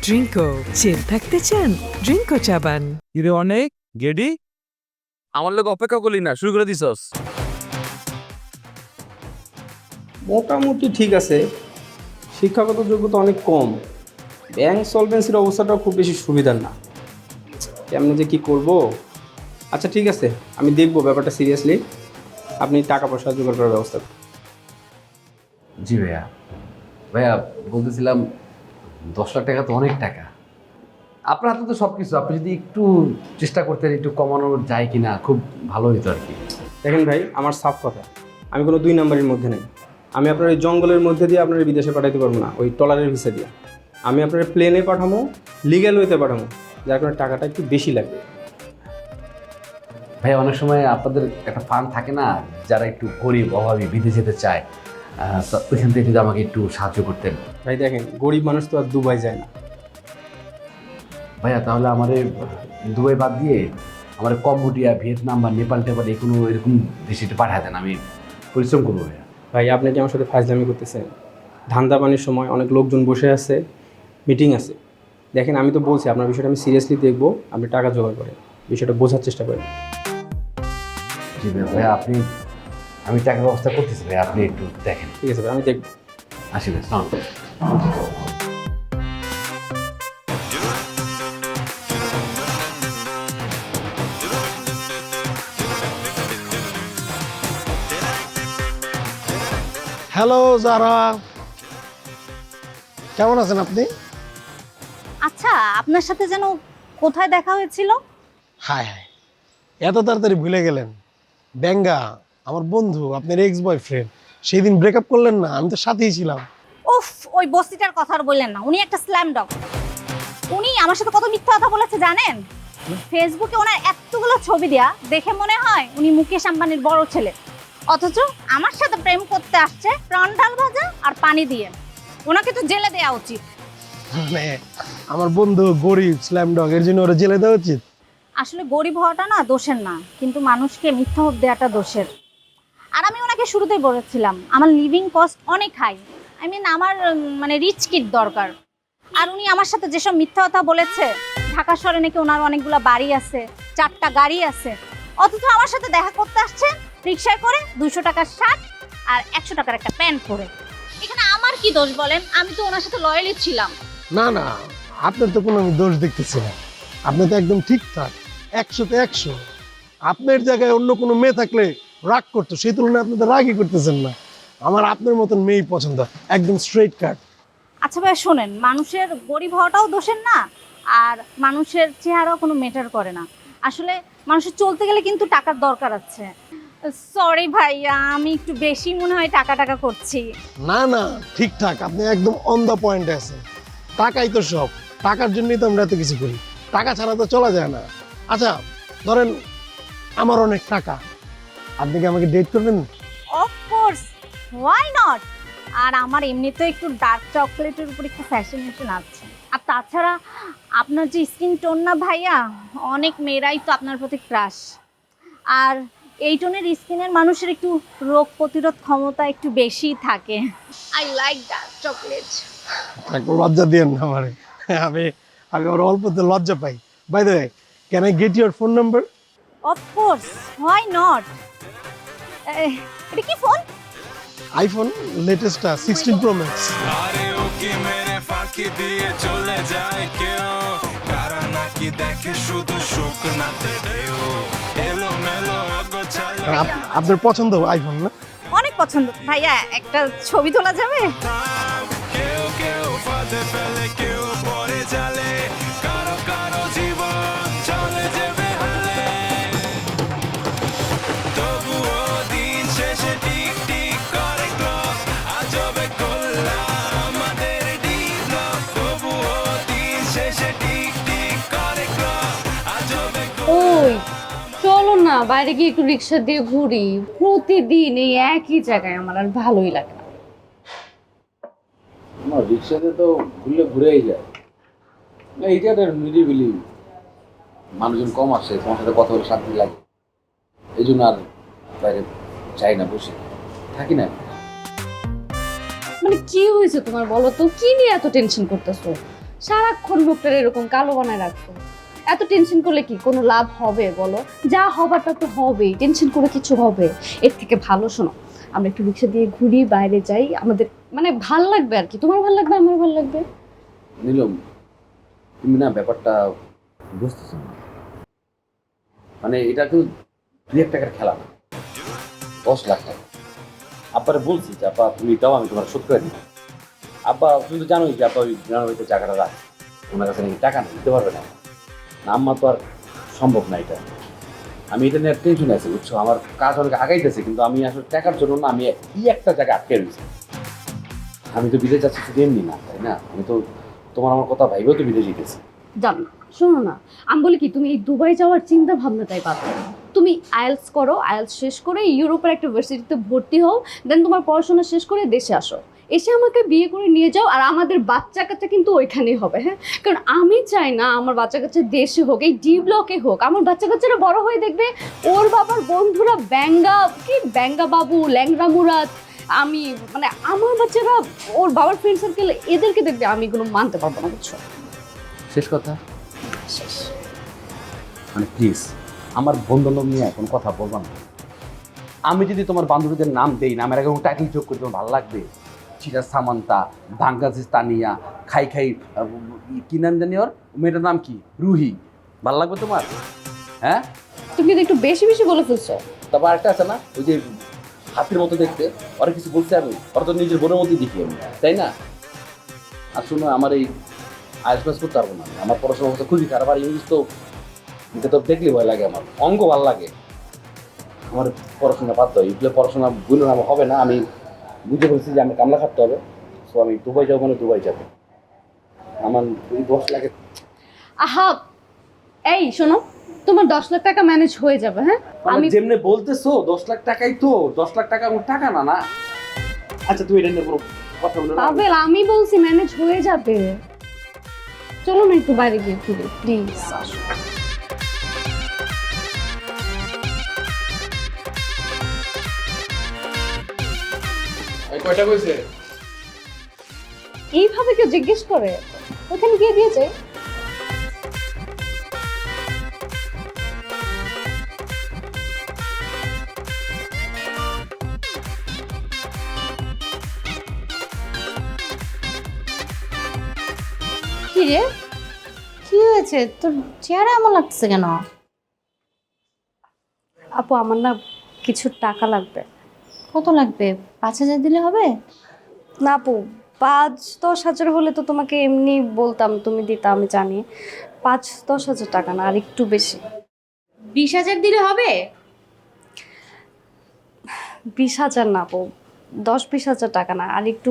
ড্রিঙ্কো চিল থাকতে চান ড্রিঙ্কো চাবান। কিরে অনেক গেডি আমার লোক অপেক্ষা করলি না, শুরু করে দিছস। মোটামুটি ঠিক আছে, শিক্ষাগত যোগ্যতা অনেক কম, ব্যাংক সলভেন্সির অবস্থাটাও খুব বেশি সুবিধার না। কেমনে যে কী করবো? আচ্ছা ঠিক আছে, আমি দেখবো ব্যাপারটা সিরিয়াসলি। আপনি টাকা পয়সা জোগাড় করার ব্যবস্থা করুন। জি ভাইয়া। ভাইয়া বলতেছিলাম 10 লাখ টাকা তো অনেক টাকা। আপনার হাতে তো সব কিছু, আপনি যদি একটু চেষ্টা করতেন একটু কমানো যায় কিনা খুব ভালো হতো আর কি। দেখেন ভাই, আমার সাফ কথা, আমি কোনো 2 নাম্বারের মধ্যে নেই। আমি আপনার এই জঙ্গলের মধ্যে দিয়ে আপনার বিদেশে পাঠাইতে পারবো না, ওই ট্রলারের ভিসা দিয়ে। আমি আপনার প্লেনে পাঠাবো, লিগ্যাল ওয়েতে পাঠাবো, যার কারণে টাকাটা একটু বেশি লাগবে। ভাইয়া অনেক সময় আপনাদের একটা ফান্ড থাকে না, যারা একটু গরিব অভাবী বিদেশে যেতে চায়, তো ওইখান থেকে যদি আমাকে একটু সাহায্য করতেন। ভাই দেখেন, গরিব মানুষ তো আর দুবাই যায় না। ভাইয়া তাহলে আমাদের দুবাই বাদ দিয়ে আমার কম্বোডিয়া, ভিয়েতনাম বা নেপাল টেপাল এই কোনো এরকম দেশে একটু পাঠিয়ে দেন, আমি পরিশ্রম করবো ভাইয়া। ভাই আপনি কি আমার সাথে ফাজলামি করতেছেন? ধান্দা পানির সময় অনেক লোকজন বসে আছে, মিটিং আছে। দেখেন আমি তো বলছি, আপনার বিষয়টা আমি সিরিয়াসলি দেখবো, আপনি টাকা জোগাড় করেন, বিষয়টা বোঝার চেষ্টা করেন। জি ভাইয়া, আমি টাকার ব্যবস্থা করতেছি ভাইয়া, আপনি একটু দেখেন। ঠিক আছে ভাই, আমি দেখবো। আসি ভাই, সালাম। হ্যালো যারা, কেমন আছেন আপনি? আচ্ছা, আপনার সাথে যেন কোথায় দেখা হয়েছিল? হায় হায়, এত তাড়াতাড়ি ভুলে গেলেন? ব্যাঙ্গা, আমার বন্ধু, আপনার এক্স বয়ফ্রেন্ড, সেই দিন ব্রেকআপ করলেন না, আমি তো সাথেই ছিলাম। উফ, ওই বস্তিটার কথা আর বললেন না। উনি একটা স্ল্যাম ডগ। উনি আমার সাথে কত মিথ্যা কথা বলেছে জানেন? ফেসবুকে ওনার এতগুলো ছবি দেয়া দেখে মনে হয় উনি মুকেশ আম্বানির বড় ছেলে, অথচ আমার সাথে প্রেম করতে আসছে প্রাণ ডাল ভাজা আর পানি দিয়ে। ওনাকে তো জেলে দেওয়া উচিত। মানে আমার বন্ধু গরিব স্ল্যাম ডগ, এর জন্য ওরা জেলে দেওয়া উচিত? আসলে গরিব হওয়াটা না দোষের না, কিন্তু মানুষকে মিথ্যা হোপ দেওয়াটা দোষের। আর আমি ওনাকে শুরুতেই বলেছিলাম আমার লিভিং কস্ট অনেক হাই, আমার মানে রিচ কিড দরকার। আর উনি আমার সাথে যেসব মিথ্যা কথা বলেছে, ঢাকা শহরে নাকি ওনার অনেকগুলো বাড়ি আছে, 4টা গাড়ি আছে, অথচ আমার সাথে দেখা করতে আসছে রিক্সায় করে 200 টাকার শার্ট আর 100 টাকার একটা প্যান্ট পরে। এখানে আমার কি দোষ বলেন? আমি তো ওনার সাথে লয়ালই ছিলাম। না না, আপনার তো কোনো আমি দোষ দেখতেছি না, আপনি তো একদম ঠিকঠাক, 100-তে 100। আপনার জায়গায় অন্য কোনো মেয়ে থাকলে রাগ করতো, সেই তুলনায় আপনি তো রাগই করতেছেন না। আমার আপনার মতন মেয়েই পছন্দ, একদম স্ট্রেট কাট। আচ্ছা ভাই শোনেন, মানুষের গরিব হওয়াটাও দোষের না, আর মানুষের চেহারাও কোনো ম্যাটার করে না। আসলে মানুষের চলতে গেলে কিন্তু টাকার দরকার আছে। সরি ভাইয়া, আমি একটু বেশি মনে হয় টাকা করছি। না না, ঠিকঠাক, আপনি একদম অন দ্য পয়েন্টে আছেন। টাকাই তো সব, টাকার জন্যই তো আমরা এত কিছু করি, টাকা ছাড়া তো চলা যায় না। আচ্ছা ধরেন আমার অনেক টাকা, আপনি কি আমাকে ডেট করবেন? Of course, why not. আর আমার এমনিতে একটু ডার্ক চকলেটের উপর একটু ফ্যাশনেশন আছে। আর তাছাড়া আপনার যে স্কিন টোন না ভাইয়া, অনেক মেয়েরাই তো আপনার প্রতি ক্রাশ। আর এই টোনের স্কিনের মানুষের একটু রোগ প্রতিরোধ ক্ষমতা একটু বেশি থাকে। I like dark chocolate. একটু লজ্জা দিয়েন না আমারে, আমি আমি ওর অল্পতে লজ্জা পাই। By the way, can I get your phone number? Of course, why not. এটা কি ফোন? আইফোন লেটেস্টটা 16 প্রো ম্যাক্স। আরে ও কি মেরে ফাঁকি দিয়ে চলে যায় কেউ, কারা নাকি দেখে শুধু সুখ নাতে ঢেউ, এলো মেলো গোছালো। আপনার পছন্দ আইফোন না? অনেক পছন্দ ভাইয়া, একটা ছবি তোলা যাবে? কেউ কেউ ফাঁদে ফেলে, কেউ পরে জালে, কারো কারো জীবন চলে যাবে হালে, তবুও দিন শেষে টিক টিক করে ক্লক, আজবে করলাম আমাদের ডিলক, তবুও দিন শেষে টিক টিক করে ক্লক, আজবে ওই চলো না বাইরে গিয়ে একটু রিক্সা দিয়ে ঘুরি। প্রতিদিন এই একই জায়গায় আমার আর ভালোই লাগে না। না রিক্সাতে তো ঘুরলে ঘুরেই যায় না, এইটা একটা নিরিবিলি, মানুষজন কম আসে, তোমার সাথে কথা বলে শান্তি লাগে, এই জন্য আর বাইরে যাই না, বসে থাকি না। মানে কি হয়েছে তোমার বলো তো, কি নিয়ে এত টেনশন করতেছো? সারাক্ষণ মুখটা এরকম কালো বানায় রাখছো। এত টেনশন করলে কি কোনো লাভ হবে বলো? যা হবারটা তো হবেই, টেনশন করে কিছু হবে? এর থেকে ভালো শোনো, আমরা একটু রিক্সা দিয়ে ঘুরি, বাইরে যাই, আমাদের মানে ভাল লাগবে আর কি। তোমার ভাল লাগবে, আমার ভাল লাগবে। নিলম, তুমি না ব্যাপারটা বুঝতেছো না। মানে এটা কিন্তু 2 টাকার খেলা না, 10 লাখ টাকা। আব্বারে বলছি যে আব্বা তুমি দাও, আমি তোমার শোধ করে দিই। আব্বা তুমি তো জানোই যে আব্বা ওই গ্রামের টাকাটা রাখে, ওনার কাছে নাকি টাকা নেই, দিতে পারবে না। আম্মা তো আর সম্ভব না এটা। আমি এটা নিয়ে টেনশন আছে, বুঝছো? আমার কাজ অনেক আগাইতেছে, কিন্তু আমি আসলে টাকার জন্য না, আমি একটা জায়গায় আটকে রয়েছি। আমি তো বিদেশ যাচ্ছি শুধু এমনি না, তাই না? আমি তো তোমার আমার কথা ভাইবেও তো বিদেশ যেতেছি। জানো শোনো না, আমি বলি কি, তুমি এই দুবাই যাওয়ার চিন্তা ভাবনাটাই বাদ দাও। তুমি আইএলস করো, আইএলস শেষ করে ইউরোপের একটা ইউনিভার্সিটিতে ভর্তি হও, দেন তোমার পড়াশোনা শেষ করে দেশে আসো, এসে আমাকে বিয়ে করে নিয়ে যাও। আর আমাদের বাচ্চা কাচ্চা কিন্তু ওইখানেই হবে, হ্যাঁ? কারণ আমি চাই না আমার বাচ্চা কাচ্চা দেশে হোক, এই ডি ব্লকে হোক। আমার বাচ্চা কাচ্চারা বড় হয়ে দেখবে ওর বাবার বন্ধুরা ব্যাঙ্গা বাবু, ল্যাংরা মুরাদ। আমি মানে আমার বাচ্চারা ওর বাবার ফ্রেন্ড সার্কেল, এদেরকে দেখবে। আমি এগুলো মানতে পারবো না, বুঝছো? শেষ কথা, মানে প্লিজ আমার বন্ধু নিয়ে এখন কথা বলবা না। আমি যদি তোমার বান্ধবীদের নাম দেই, নামের আগে টাইটেল যোগ করি, তোমার ভালো লাগবে? চিরা সামান্তা, বাংলাদেশ তানিয়া, খাই কি নাম জানি ওর মেয়েটার নাম কি, রুহি, ভালো লাগবে তোমার? হ্যাঁ, তুমি কিন্তু একটু বেশি বেশি বলে ফেলছো। তারপর আরেকটা আছে না, ওই যে হাতির মতো দেখতে, ওরা কিছু বলছে, আমি ওরা তো নিজের বোনের মধ্যেই দেখি আমি, তাই না? আর শুনো, আমার এই আইএলস পাস করতে পারবো না, আমার পড়াশোনা অবস্থা খুবই খারাপ। আর ইংলিশ তো এটা তো দেখলে ভয় লাগে, আমার অঙ্ক ভালো লাগে, আমার পড়াশোনা বাদ দাও। এগুলো পড়াশোনা বুঝলে আমার হবে না। আমি বুঝে বলছি যে আমি কামলা খাটতে হবে। সো আমি দুবাই যাবো, মানে দুবাই যাবো। আমার 10 লাখের আহা, এই শোনো, তোমার 10 লাখ টাকা ম্যানেজ হয়ে যাবে, হ্যাঁ? আমি যেমনি বলতেছো 10 লাখ টাকাই তো, 10 লাখ টাকা আমার টাকা না, না? আচ্ছা তুমি এটা নিয়ে কোনো কথা বলো না। পাবেল, আমি বলছি ম্যানেজ হয়ে যাবে। চলো না একটু বাইরে গিয়ে ঘুরি প্লিজ। আসো। কয়টা কইছে? এইভাবে কেউ জিজ্ঞেস করে? ওখানে গিয়ে দিয়ে যায়। কি রে, কি হয়েছে তোর? চেহারা এমন লাগছে কেন? আপু, আমার না কিছু টাকা লাগবে। কত লাগবে? 5,000 দিলে হবে? না আপু, 5-10 হাজার হলে তো তোমাকে এমনি বলতাম, তুমি দিতা, আমি জানি। 5-10 হাজার টাকা না, আর একটু বেশি। 20,000 দিলে হবে? 20,000 না আপু, 10-20 হাজার টাকা না, আর একটু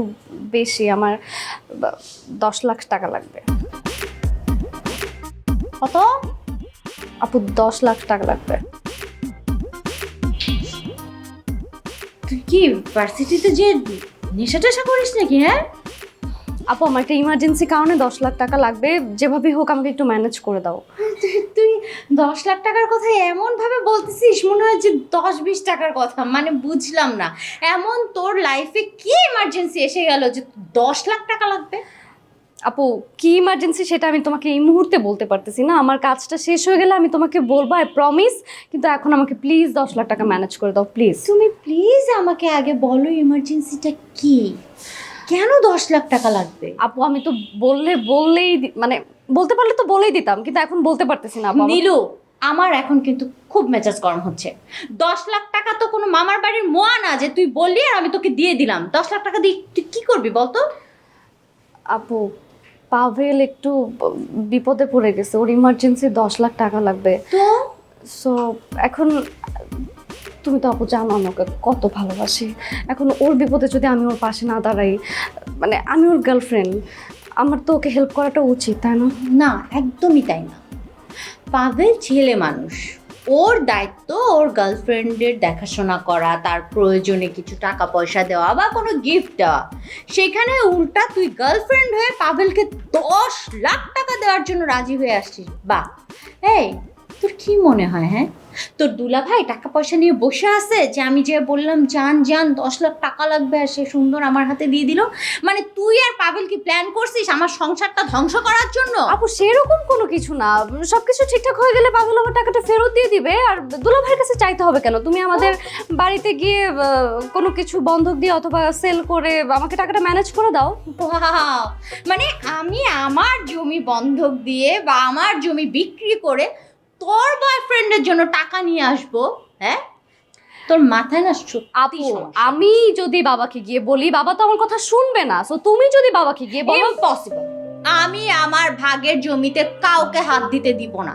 বেশি। আমার 10 লাখ টাকা লাগবে। কত? আপু 10 লাখ টাকা লাগবে। তুই কি ভার্সিটিতে যে নেশা টেশা করিস নাকি? হ্যাঁ আপু, আমার একটা ইমার্জেন্সি কারণে 10 লাখ টাকা লাগবে, যেভাবে হোক আমাকে একটু ম্যানেজ করে দাও। তুই 10 লাখ টাকার কথা এমন ভাবে বলতেছিস মনে হয় যে 10-20 টাকার কথা। মানে বুঝলাম না, এমন তোর লাইফে কি ইমার্জেন্সি এসে গেল যে 10 লাখ টাকা লাগবে? আপু, কি ইমার্জেন্সি সেটা আমি তোমাকে এই মুহূর্তে বলতে পারতেছি না। আমার কাজটা শেষ হয়ে গেলে আমি তোমাকে বলবো, আই প্রমিস। কিন্তু এখন আমাকে প্লিজ 10 লাখ টাকা ম্যানেজ করে দাও প্লিজ। তুমি প্লিজ আমাকে আগে বলো ইমার্জেন্সিটা কি, কেন 10 লাখ টাকা লাগবে? আপু, আমি তো বললেই মানে বলতে পারলে তো বলেই দিতাম, কিন্তু এখন বলতে পারতেছি না। আপু, নীলু, আমার এখন কিন্তু খুব মেজাজ গরম হচ্ছে। 10 লাখ টাকা তো কোনো মামার বাড়ির মোয়া না যে তুই বললি আর আমি তোকে দিয়ে দিলাম। 10 লাখ টাকা দিয়ে তুই কি করবি বলতো? আপু, পাভেল একটু বিপদে পড়ে গেছে, ওর ইমার্জেন্সি 10 লাখ টাকা লাগবে। তো সো এখন তুমি তো আপু জানো আমাকে কত ভালোবাসি। এখন ওর বিপদে যদি আমি ওর পাশে না দাঁড়াই, মানে আমি ওর গার্লফ্রেন্ড, আমার তো ওকে হেল্প করাটা উচিত, তাই না? না, একদমই তাই না। পাভেল ছেলে মানুষ, ওর দায়িত্ব ওর গার্লফ্রেন্ডের দেখাশোনা করা, তার প্রয়োজনে কিছু টাকা পয়সা দেওয়া বা কোনো গিফট দেওয়া। সেখানে উল্টা তুই গার্লফ্রেন্ড হয়ে পাভেলকে 10 লাখ টাকা দেওয়ার জন্য রাজি হয়ে আসছিস। বাহ, এই তুই তোর কি মনে হয় হ্যাঁ, তোর দুলাভাই টাকা পয়সা নিয়ে বসে আছে যে আমি যে বললাম জান জান 10 লাখ টাকা লাগবে আর সে সুন্দর আমার হাতে দিয়ে দিল? মানে তুই আর পাবেল কি প্ল্যান করছিস আমার সংসারটা ধ্বংস করার জন্য? আপু সেরকম কোনো কিছু না, সবকিছু ঠিকঠাক হয়ে গেলে পাভেল আমার টাকাটা ফেরত দিয়ে দিবে। আর দুলাভাইয়ের কাছে চাইতে হবে কেন? তুমি আমাদের বাড়িতে গিয়ে কোনো কিছু বন্ধক দিয়ে অথবা সেল করে আমাকে টাকাটা ম্যানেজ করে দাও। Wow! মানে আমি আমার জমি বন্ধক দিয়ে বা আমার জমি বিক্রি করে তোর বয়ফ্রেন্ডের জন্য টাকা নিয়ে আসবো? হ্যাঁ, তোর মাথায় না আপু আমি যদি বাবাকে গিয়ে বলি, বাবা তো আমার কথা শুনবে না। সো তুমি যদি বাবাকে গিয়ে বলো, ইম্পসিবল। আমি আমার ভাগের জমিতে কাউকে হাত দিতে দিব না।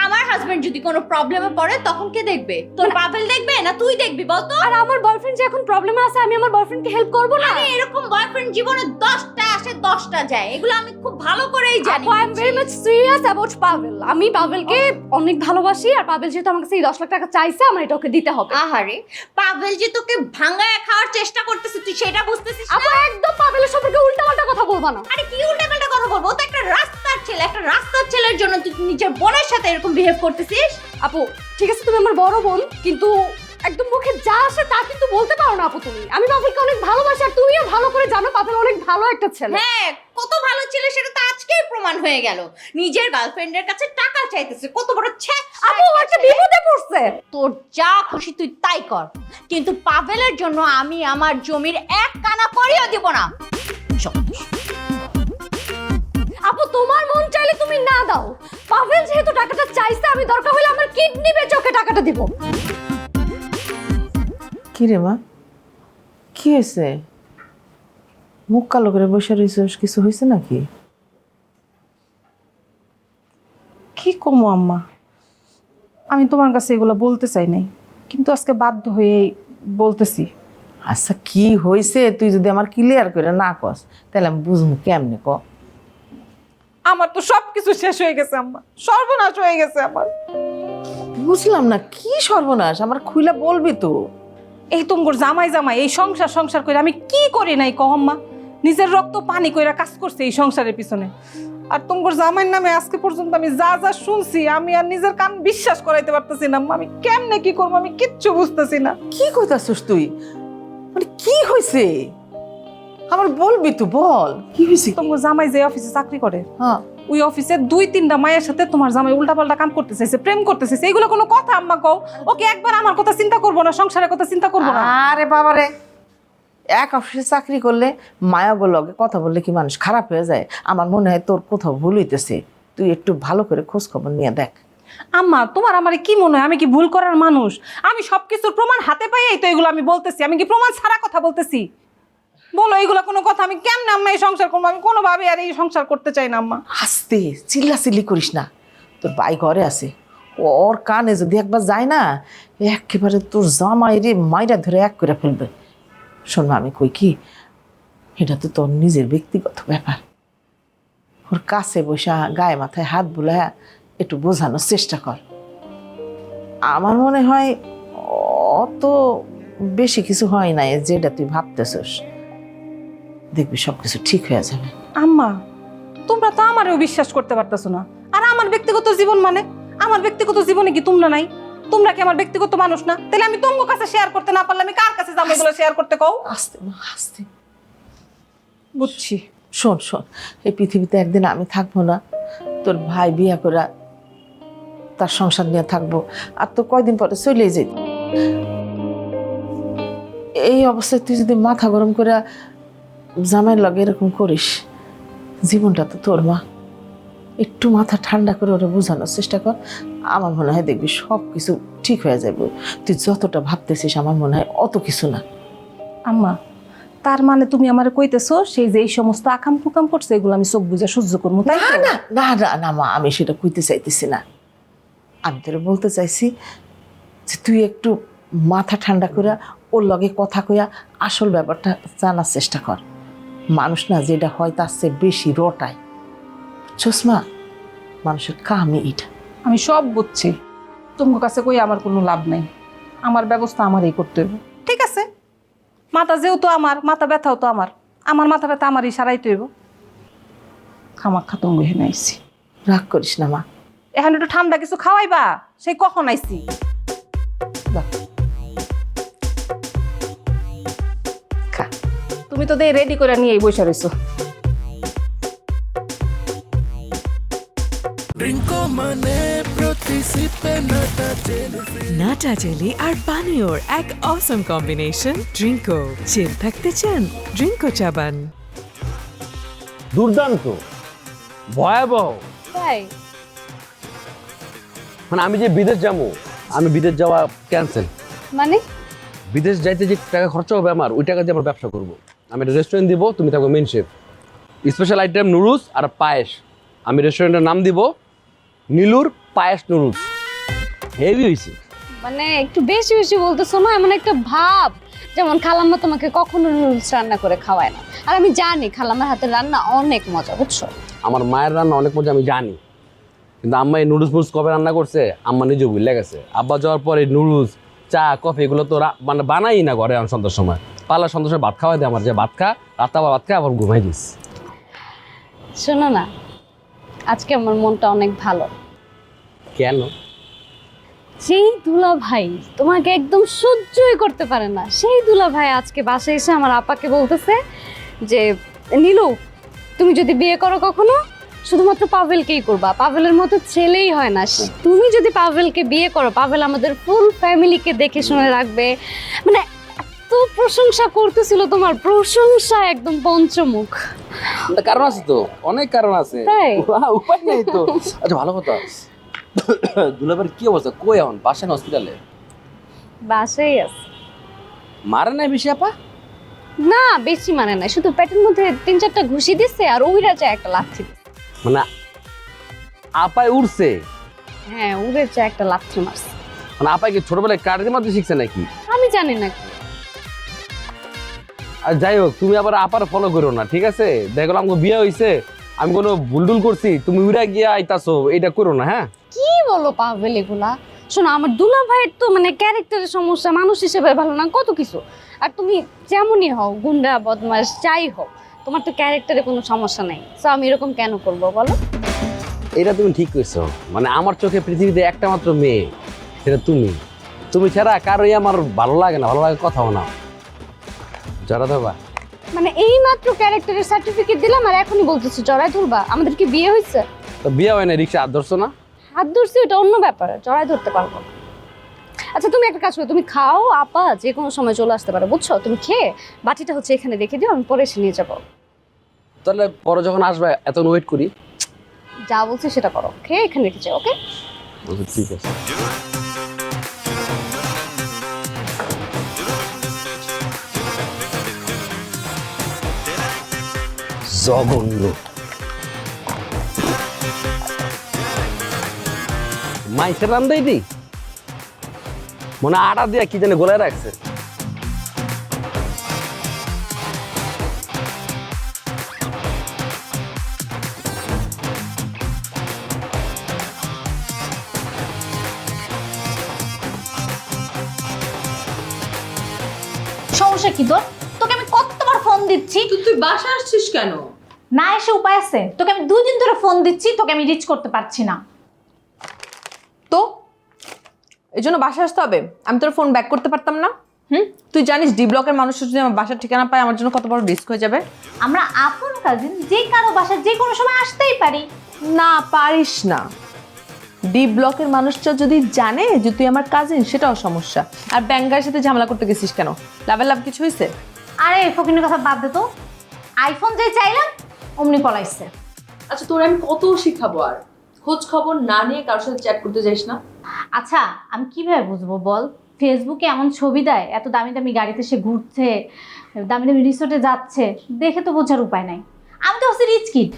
আমার হাজবেন্ড যদি কোনো প্রবলেমে পড়ে তখন কে দেখবে? তোর পাভেল দেখবে না তুই দেখবি বলতো? আর আমার বয়ফ্রেন্ড যে এখন প্রবলেমে আছে, আমি আমার বয়ফ্রেন্ডকে হেল্প করব না? আরে এরকম বয়ফ্রেন্ড জীবনে 10টা আসে 10টা যায়, এগুলো আমি খুব ভালো করেই জানি। I am very much serious about Pavel. আমি পাভেলকে অনেক ভালোবাসি, আর পাভেল যেহেতু আমার কাছে এই 10 লাখ টাকা চাইছে, আমার এটা ওকে দিতে হবে। আহারে পাভেল যে তোকে ভাঙায় খাওয়ার চেষ্টা করতেছে তুই সেটা বুঝতেছিস আপু না? একদম পাভেলের সম্পর্কে উল্টাপাল্টা কথা বলবা না। আরে কি উল্টাপাল্টা কথা বলবো? ও তো একটা রাস্তার ছেলে, একটা রাস্তার ছেলের জন্য তুই নিজের বোনের সাথে এরকম বিহেভ করতেছিস? আপু ঠিক আছে, তুমি আমার বড় বোন, কিন্তু একদম মুখে যা আসে তা কিন্তু বলতে পারো না আপু তুমি। আমি পাভেলকে অনেক ভালোবাসি, আর তুমিও ভালো করে জানো পাভেল অনেক ভালো একটা ছেলে। হ্যাঁ, কত ভালো ছেলে সেটা তো আজকেই প্রমাণ হয়ে গেল। নিজের গার্লফ্রেন্ডের কাছে টাকা চাইতেছে, কত বড় আপু ও একটা বিপদে পড়ছে। তোর যা খুশি তুই তাই কর, কিন্তু পাভেলের জন্য আমি আমার জমির এক কানা করিও দিব না। আপু তোমার মন চাইলে তুমি না দাও। পাভেল যেহেতু টাকাটা চাইছে, আমি দরকার হলে আমার কিডনি বেচে ওকে টাকাটা দিব। কি রে মা, কি হয়েছে? মুখ কালো করে বসে রয়েছিস, কিছু হয়েছে নাকি? কি কমো আম্মা, আমি তোমার কাছে এগুলো বলতে চাই নাই, কিন্তু আজকে বাধ্য হয়েই বলতেছি। আচ্ছা কি হয়েছে তুই যদি আমার ক্লিয়ার করে না কস তাহলে আমি বুঝবো কেমনে ক। আমার তো সবকিছু শেষ হয়ে গেছে আম্মা, সর্বনাশ হয়ে গেছে আমার। বুঝলাম না কি সর্বনাশ, আমার খুইলা বলবি তো। এই তোমার জামাই জামাই এই সংসার সংসার করে আমি কি করি নাই কহ আম্মা? নিজের রক্ত পানি কইরা কাজ করছে এই সংসারের পিছনে। আর তোমার জামাইয়ের নামে আজকে পর্যন্ত আমি যা যা শুনছি আমি আর নিজের কান বিশ্বাস করাইতে পারতেছি না আম্মা। আমি কেমনে কি করবো আমি কিচ্ছু বুঝতেছি না। কি কইতাছিস তুই? মানে কি হয়েছে আমার বলবি তো, বল কি হয়েছে? তোমার জামাই যে অফিসে চাকরি করে, হ্যাঁ ওই অফিসে 2-3টা মায়ের সাথে তোমার জামাই উল্টাপাল্টা কাম করতে চাইছে, প্রেম করতে চাইছে। এগুলো কোনো কথা আম্মা কও? ওকে একবার আমার কথা চিন্তা করবো না, সংসারের কথা চিন্তা করবো না? আরে বাবারে, এক অফিসে চাকরি করলে মায়াগো লগে কথা বললে কি মানুষ খারাপ হয়ে যায়? আমার মনে হয় তোর কোথাও ভুল হইতেছে, তুই একটু ভালো করে খোঁজ খবর নিয়ে দেখ। আম্মা তোমার আমারে কি মনে হয় আমি কি ভুল করার মানুষ? আমি সবকিছুর প্রমাণ হাতে পাইয়াই তো এগুলো আমি বলতেছি। আমি কি প্রমাণ ছাড়া কথা বলতেছি? বলো এগুলো কোনো কথা? আমি কেমনে আম্মা এই সংসার করবো? আমি কোনোভাবে আর এই সংসার করতে চাই না আম্মা। আস্তে চিল্লাচিল্লি করিস না, তোর ভাই ঘরে আছে, ওর কানে যদি একবার যায় না একেবারে তোর জামাই রে মাইরা ধরে এক করে ফেলবে। শোন মা, আমি কই কি, এটা তো তোর নিজের ব্যক্তিগত ব্যাপার। ওর কাছে বসা গায়ে মাথায় হাত বুলায়া একটু বোঝানোর চেষ্টা কর। আমার মনে হয় অত বেশি কিছু হয় নাই যেটা তুই ভাবতেছস, দেখবি সবকিছু ঠিক হয়ে যাবে। আম্মা তোমরা তো আমারও বিশ্বাস করতে পারতেছো না। আর আমার ব্যক্তিগত জীবন মানে, আমার ব্যক্তিগত জীবনে কি তোমরা নাই? তোমরা কি আমার ব্যক্তিগত মানুষ না? তাহলে আমি তোমার কাছে শেয়ার করতে না পারলে আমি কার কাছে যাবো এগুলো শেয়ার করতে কও? আস্তে মা আস্তে। বুঝছি। শোন শোন, এই পৃথিবীতে একদিন আমি থাকবো না, তোর ভাই বিয়া করে তার সংসার নিয়ে থাকবো, আর তো কয়দিন পরে চলেই যেত। এই অবস্থায় তুই যদি মাথা গরম করে জামাইয়ের লগে এরকম করিস, জীবনটা তো তোর মা, একটু মাথা ঠান্ডা করে ওরা বোঝানোর চেষ্টা কর। আমার মনে হয় দেখবি সব কিছু ঠিক হয়ে যাবে। তুই যতটা ভাবতেছিস আমার মনে হয় অত কিছু না। আম্মা তার মানে তুমি আমারে কইতেছো সেই যে এই সমস্ত আকাম কুকাম করছে এগুলো আমি চোখ বুঝে সহ্য করবো, তাই না তো? না না না না মা, আমি সেটা কইতে চাইতেছি না। আমি তোরা বলতে চাইছি যে তুই একটু মাথা ঠান্ডা করে ওর লগে কথা কইয়া আসল ব্যাপারটা জানার চেষ্টা কর। মানুষ না যেটা হয় তার চেয়ে বেশি রটায়, চশমা মানুষের কামই এটা। আমি সব বুঝছি, তোমার কাছে কই আমার কোনো লাভ নাই। আমার ব্যবস্থা আমারই করতে হবে। ঠিক আছে, মাথা যেহেতু আমার, মাথা ব্যথাও তো আমার মাথা ব্যথা আমারই সারাইতে হইব। খামাক খাতঙ্গ হেনে আইছি। রাগ করিস না মা, এখন একটু ঠান্ডা কিছু খাওয়াইবা, সেই কখন আইছি। খা। তুমি তো দিয়ে রেডি করে নিয়ে বসে রইছো। ড্রিঙ্কো মানে প্রতি সিপে নাটা জেলি নাটা জেলি আর পানীয়র এক অসম কম্বিনেশন ড্রিঙ্কো। চিল থাকতে চান, ড্রিঙ্কো চাবান। দুর্দান্ত, ভয়াবহ। তাই মানে আমি যে বিদেশ যাবো, আমি বিদেশ যাওয়া ক্যান্সেল। মানে বিদেশ যাইতে যে টাকা খরচা হবে আমার, ওই টাকা দিয়ে আমার ব্যবসা করবো। আমি একটা রেস্টুরেন্ট দিব, তুমি থাকো main chef. Special item noodles আর পায়েস। আমি রেস্টুরেন্টের নাম দিব নীলুর পায়েস নুডলস। হেভি হয়েছে। মানে একটু বেশি বেশি বলতেছো না? এমন একটা ভাব যেমন খালাম্মা তোমাকে কখনো নুডলস রান্না করে খাওয়ায় না। আর আমি জানি খালাম্মার হাতের রান্না অনেক মজা, বুঝছো? আমার মায়ের রান্না অনেক মজা আমি জানি, কিন্তু আম্মা এই নুডলস ফুডলস কবে রান্না করছে আম্মা নিজে ভুলে গেছে। আব্বা যাওয়ার পরে নুডলস, চা, কফি এগুলো তো মানে বানাই না ঘরে। এখন সন্ধ্যার সময় পালা সন্ধ্যার ভাত খাওয়াই দেয় আমার, যে ভাত খা, রাত্রে আবার ভাত খা, আবার ঘুমাই দিস। শোনো না, আজকে আমার মনটা অনেক ভালো। কেন? সেই দুলা ভাই তোমাকে একদম সহ্যই করতে পারে না, সেই দুলা ভাই আজকে বাসায় এসে আমার আপাকে বলতেছে যে নীলু, তুমি যদি বিয়ে করো কখনো শুধুমাত্র পাভেলকেই করবা, পাভেলের মতো ছেলেই হয় না। তুমি যদি পাভেলকে বিয়ে করো, পাভেল আমাদের ফুল ফ্যামিলিকে দেখে শুনে রাখবে। মানে এত প্রশংসা করতেছিল, তোমার প্রশংসা একদম পঞ্চমুখ। কারণ আছে তো, অনেক কারণ আছে। তাই? উপায় নেই তো। আচ্ছা ভালো কথা, দুলাভাইয়ের কি অবস্থা? কই এখন? বাসায় না হসপিটালে? বাসায় আছে। মারে নাই বেশি আপা? না বেশি মানে না, শুধু পেটের মধ্যে 3-4টা ঘুষি দিচ্ছে আর উইরা যায় একটা লাথি দিচ্ছে। মানে আপায় উড়ছে? হ্যাঁ উড়ে যায় একটা লাথি মারছে। মানে আপায় কি ছোটবেলায় কাটতে মারতে শিখছে নাকি? আমি জানি না। আর যাই হোক, তুমি আবার আপার ফলো করো না, ঠিক আছে? দেখো আমাকে বিয়ে হয়েছে, আমি কোনো ভুলটুল করছি, তুমি উড়া গিয়া আইতাছো, এটা করো না। হ্যাঁ কি বলো পাভেল এগুলা? শোনো, আমার দুলা ভাইয়ের তো মানে ক্যারেক্টারের সমস্যা, মানুষ হিসেবে ভালো না, কত কিছু। আর তুমি যেমনই হও, গুন্ডা বদমাশ যাই হোক, তোমার তো ক্যারেক্টারে কোনো সমস্যা নাই। তো আমি এরকম কেন করবো বলো? এটা তুমি ঠিক কইছো। মানে আমার চোখে পৃথিবীতে একটা মাত্র মেয়ে, সেটা তুমি। তুমি ছাড়া কারোই আমার ভালো লাগে না, ভালো লাগে কথাও না। জড়া দেবা? মানে এই মাত্র ক্যারেক্টারের সার্টিফিকেট দিলাম আর এখনই বলতেছি জড়াই ধরবা? আমাদের কি বিয়ে হয়েছে? তো বিয়ে হয় না, রিক্সা হাত ধরছো না? হাত ধরছি ওটা অন্য ব্যাপার, জড়াই ধরতে পারবো না। আচ্ছা তুমি একটা কাজ করো, তুমি খাও, আপা যে কোনো সময় চলে আসতে পারে, বুঝছো? তুমি খেয়ে বাটিটা হচ্ছে এখানে রেখে দিও, আমি পরে এসে নিয়ে যাবো। তাহলে পরে যখন আসবে এত ওয়েট করি। যা বলছি সেটা করো, খেয়ে এখানে রেখে যাও। ওকে ঠিক আছে। জঘন্য মাইসের রান্দাই দি মনে আটা দিয়া কি জানে গোলায় রাখছে। সমস্যা কি তোর? তোকে আমি কতবার ফোন দিচ্ছি, তুই বাসা আসছিস কেন? না এসে উপায় আছে? তোকে আমি 2 দিন ধরে ফোন দিচ্ছি, তোকে আমি রিচ করতে পারছি না। তো এই জন্য বাসা আসতে হবে? আমি তোর ফোন ব্যাক করতে পারতাম না? তুই জানিস ডি ব্লকের মানুষের যদি আমার বাসার ঠিকানা পায় আমার জন্য কত বড় রিস্ক হয়ে যাবে। আমরা আপন কাজিন, যে কারো বাসা যে কোনো সময় আসতেই পারি। না পারিস না, ডি ব্লকের মানুষটা যদি জানে যে তুই আমার কাজিন সেটাও সমস্যা। আর ব্যাঙ্গার সাথে ঝামেলা করতে গেছিস কেন? লাভের লাভ কিছু হয়েছে? আরে ফকিনের কথা বাদ দে তো, আইফোন যে চাইলাম অমনি পলাইছে। আচ্ছা তোর আমি কত শিখাবো? আর খোঁজ খবর না নিয়ে কারোর সাথে চ্যাট করতে যাইস না। আচ্ছা আমি কিভাবে বুঝবো বল? ফেসবুকে এমন ছবি দেয়, এত দামি দামি গাড়িতে সে ঘুরছে, দামি দামি রিসোর্টে যাচ্ছে, দেখে তো বোঝার উপায় নাই। আমি তো হচ্ছে রিচ কিড।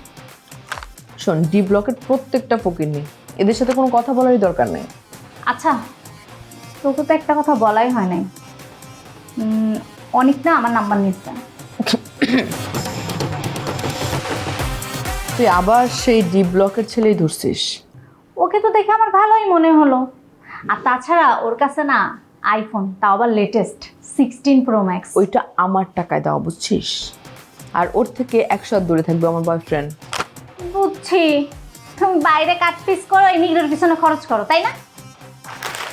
শোন, ডি ব্লকের প্রত্যেকটা ফকির নেই, এদের সাথে কোনো কথা বলারই দরকার নেই। আচ্ছা তোকে তো একটা কথা বলাই হয় নাই, অনেক না আমার নাম্বার নিচ্ছে। তুই আবার সেই ডি ব্লকের ছেলেই ধরছিস? ওকে তো দেখে আমার ভালোই মনে হলো। আর তাছাড়া ওর কাছে না আইফোন, তাও আবার লেটেস্ট 16 Pro Max। ওইটা আমার টাকায় দেওয়া, বুঝছিস? আর ওর থেকে 100 দূরে থাকবে আমার বয়ফ্রেন্ড। বুঝছি, তুমি বাইরে কাট পিস করো, এই নিগ্রোর পিছনে খরচ করো, তাই না?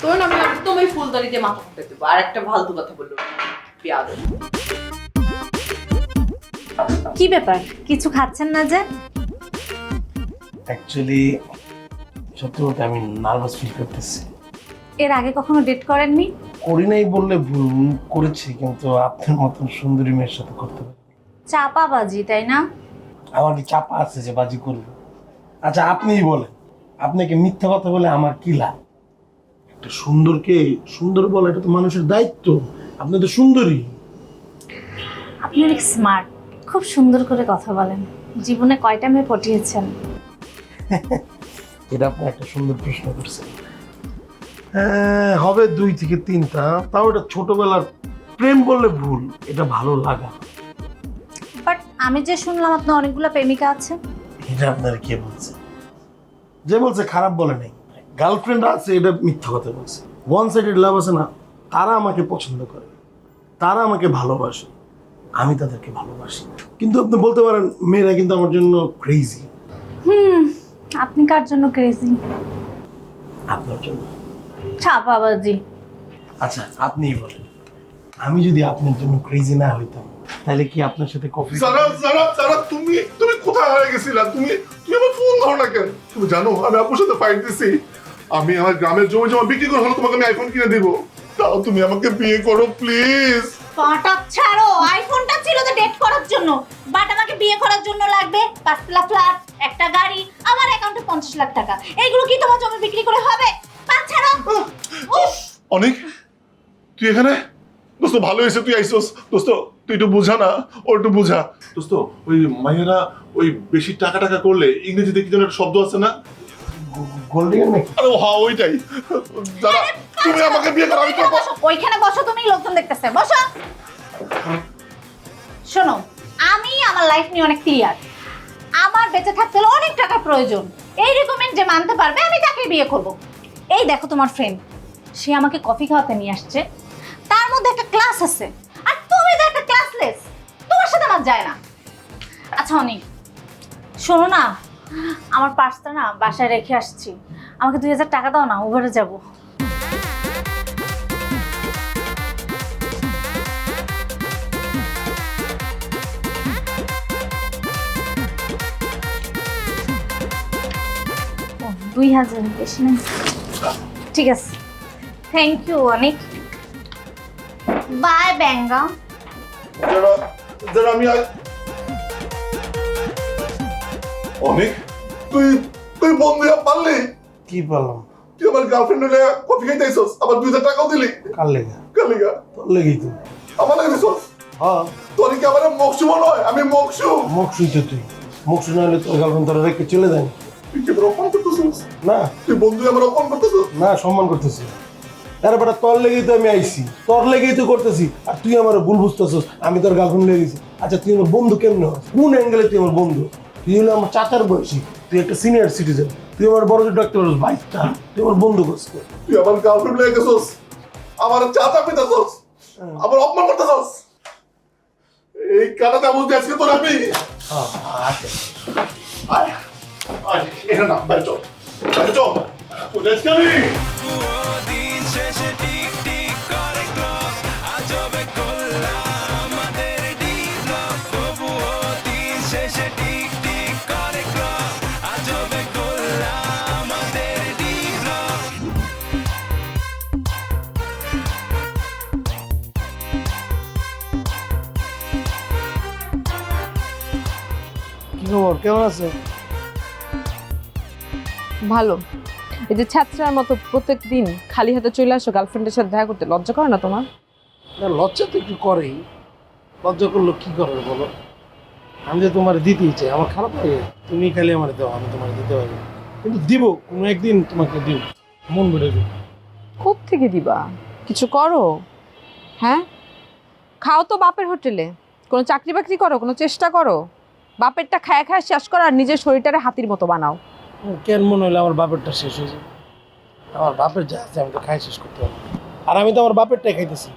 তোর আমি একদম এই ফুলদানি দিয়ে মাথা ফুটে দেবো। আর একটা ফালতু কথা বললো পেঁয়াজ। কি ব্যাপার, কিছু খাচ্ছেন না যে? অ্যাকচুয়ালি সত্যি বলতে আমি নার্ভাস ফিল করতেছি। এর আগে কখনো ডেট করেননি? করি নাই বললে ভুল, করেছি, কিন্তু আপনার মতন সুন্দরী মেয়ের সাথে করতে পারি। চাপাবাজি, তাই না? আমার কি চাপা আছে যে বাজি করবো? আচ্ছা আপনিই বলেন, আপনাকে মিথ্যা কথা বলে আমার কি লাভ? একটা সুন্দরকে সুন্দর বলা এটা তো মানুষের দায়িত্ব। আপনি তো সুন্দরী। আপনি অনেক স্মার্ট, খুব সুন্দর করে কথা বলেন। জীবনে কয়টা মেয়ে পটিয়েছেন? এটা আপনি একটা সুন্দর প্রশ্ন করছেন। হবে 2 থেকে 3টা, তাও এটা ছোটবেলার প্রেম বললে ভুল, এটা ভালো লাগা। বাট আমি যে শুনলাম আপনার অনেকগুলো প্রেমিকা আছে। এটা আপনার কে বলছে? যে বলছে খারাপ বলে নাই, গার্লফ্রেন্ড আছে এটা মিথ্যা কথা বলছে। ওয়ান সাইডেড লাভ আছে না, তারা আমাকে পছন্দ করে, তারা আমাকে ভালোবাসে, আমি তাদেরকে ভালোবাসি। কিন্তু আপনি বলতে পারেন মেয়েরা কিন্তু আমার জন্য ক্রেজি। আপনি কার জন্য ক্রেজি? আপনার জন্য। চাপাবাজি। আচ্ছা আপনিই বলেন, আমি যদি আপনার জন্য ক্রেজি না হইতাম তাহলে কি আপনার সাথে কফি? সারা তুমি কোথায় হারিয়ে গেছিলা? তুমি আমার ফোন ধরো না কেন? তুমি জানো আমি আপুর সাথে ফাইট দিছি। আমি আমার গ্রামের জমি জমা বিক্রি করে হলো তোমাকে আমি আইফোন কিনে দিব। তাও তুমি আমাকে বিয়ে করো প্লিজ। পাটা ছাড়ো, আইফোনটা ছিল তো ডেট করার জন্য, বাট আমাকে বিয়ে করার জন্য লাগবে 5 লাখ ফ্ল্যাট, একটা গাড়ি, আমার অ্যাকাউন্টে 50 লাখ টাকা। এইগুলো কি তোমার জমি বিক্রি করে হবে? পা ছাড়ো। অনেক তুই এখানে? দোস্ত ভালো হয়েছে তুই আইসোস। দোস্ত তুই একটু বুঝা না, ও একটু বুঝা। দোস্ত ওই মায়েরা ওই বেশি টাকা টাকা করলে ইংরেজিতে কি যেন একটা শব্দ আছে না? গোল্ডিং নাকি? আরে হ্যাঁ ওইটাই। যারা তুমি আমাকে বিয়ে করো, আমি তো ওইখানে বসো, তুমি লোকজন দেখতেছে, বসো। শোনো, আমি আমার লাইফ নিয়ে অনেক ক্লিয়ার। আমার বেঁচে থাকতে হলে অনেক টাকার প্রয়োজন। এই রিকমেন্ড যে মানতে পারবে আমি তাকে বিয়ে করব। এই দেখো তোমার ফ্রেন্ড, সে আমাকে কফি খাওয়াতে নিয়ে আসছে, তার মধ্যে একটা ক্লাস আছে, আর তুমি তো একটা ক্লাসলেস। তোমার সাথে আমার যায় না। আচ্ছা অনেক, শোনো না, আমার পার্সটা না বাসায় রেখে আসছি, আমাকে 2000 টাকা দাও না, উবারে যাবো। ও, 2000 বেশি না? ঠিক আছে, থ্যাংক ইউ অনেক। বাই ব্যাঙ্গা। যারা আমি অনেক তুই বন্ধু পারলি? কি বললাম? তুই আমার গার্লফ্রেন্ড হলে কফি খাইতে আইসস, আবার 2000 টাকাও দিলি। কার লেগা? কার লেগা? তোর লেগেই তো। আমার লাগে দিছস? হ্যাঁ। তোর কি আমার মকসু মনে হয়? আমি মকসু। মকসু তো তুই। মকসু না হলে তোর গার্লফ্রেন্ড তোর রেখে চলে যায়। তুই কি আমার অপমান করতেছিস? না। তুই বন্ধু আমার অপমান করতেছিস? না, সম্মান করতেছি। তারপরে তোর লেগেই তো আমি আইছি, তোর লেগেই তো করতেছি, আর তুই আমার ভুল বুঝতেছিস। আমি তোর গার্লফ্রেন্ড লেগে গেছি। আচ্ছা তুই আমার বন্ধু কেমনে হস? কোন অ্যাঙ্গেলে তুই আমার বন্ধু? তুই হলো আমার চাচার বয়সী, তুই একটা সিনিয়র সিটিজেন, তুই আমার বড় ডাক্তার বাইকটা, তুই আমার বন্ধু করছিস। তুই আমার গার্লফ্রেন্ড লেগে গেছিস, আমার চাচা পিতাছস, আমার অপমান করতেছস। এই কাটাটা বুঝতে আজকে তোর আমি এটা না বাইরে চল, বাইরে চল, তোর আজকে আমি দিন শেষে টিক টিক করে ক্লক, আজবে করলাম আমাদের ডিপ্লক। তবুও দিন শেষে টিক টিক করে ক্লক, আজবে করলাম আমাদের ডিপ্লক। কি খবর, কেমন আছে? ভালো। এই যে ছাত্রার মতো প্রত্যেক দিন খালি হাতে চলে আসো গার্লফ্রেন্ডের সাথে দেখা করতে, লজ্জা করে না তোমার? না, লজ্জা তো একটু করেই। লজ্জা করলো কি করবে বলো? আমি যে তোমার দিতেই চাই, আমার খারাপ লাগে? তুমি খালি আমার দাও, আমি তোমার দিতে পারি, কিন্তু দিব কোনো একদিন তোমাকে দিব, মন ভরে দিব। কোত্থেকে দিবা? কিছু করো? হ্যাঁ, খাও তো বাপের হোটেলে, কোনো চাকরি বাকরি করো, কোনো চেষ্টা করো। বাপেরটা খায় খায় শেষ করো, আর নিজের শরীরটারে হাতির মতো বানাও। কেন মনে হইলে আমার বাপেরটা শেষ হয়ে যাবে? আমার বাপের যা আছে আমি তো খাই শেষ করতে পারবো, আর আমি তো আমার বাপেরটাই খাইতেছি,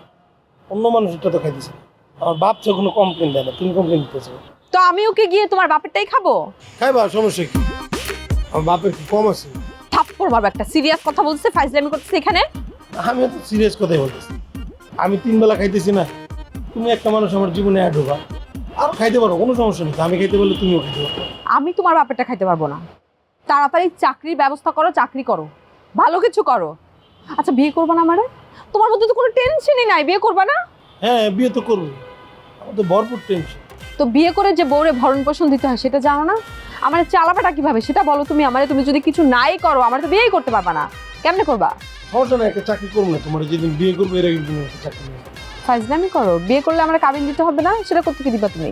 অন্য মানুষেরটা তো খাইতেছি। আমার বাপ তো কোনো কমপ্লেন দেয় না, তুমি কমপ্লেন দিতেছো। তো আমিও কি গিয়ে তোমার বাপেরটাই খাবো? খাইবা, সমস্যা কি? আমার বাপের কি কম আছে? থাপ্পড় মারবো একটা। সিরিয়াস কথা বলছে, ফাইজলামি করতেছে এখানে। আমি তো সিরিয়াস কথাই বলতেছি। আমি 3 বেলা খাইতেছি না, তুমি একটা মানুষ আমার জীবনে অ্যাড হবা, আর খাইতে পারো, কোনো সমস্যা নেই। আমি খাইতে পারলে তুমিও খাইতে পারো। আমি তোমার বাপেরটা খাইতে পারবো না। তাড়াতাড়ি চাকরির ব্যবস্থা করো, চাকরি করো, ভালো কিছু করো। আচ্ছা বিয়ে করবা না আমারে? তোমার মধ্যে তো কোনো টেনশনই নাই, বিয়ে করবা না? হ্যাঁ বিয়ে তো করবো, আমার তো ভরপুর টেনশন। তো বিয়ে করে যে বউরে ভরণ পোষণ দিতে হয় সেটা জানো না? আমার চালাবাটা কিভাবে সেটা বলো তুমি আমারে। তুমি যদি কিছু নাই করো আমার তো বিয়েই করতে পারবা না। কেমনে করবা? সমস্যা নেই, একটা চাকরি করবো না। তোমার যেদিন বিয়ে করবো এর আগে তুমি একটা চাকরি নেই। ফাইজলামি করো। বিয়ে করলে আমার কাবিন দিতে হবে না? সেটা কোত্থেকে দিবা তুমি?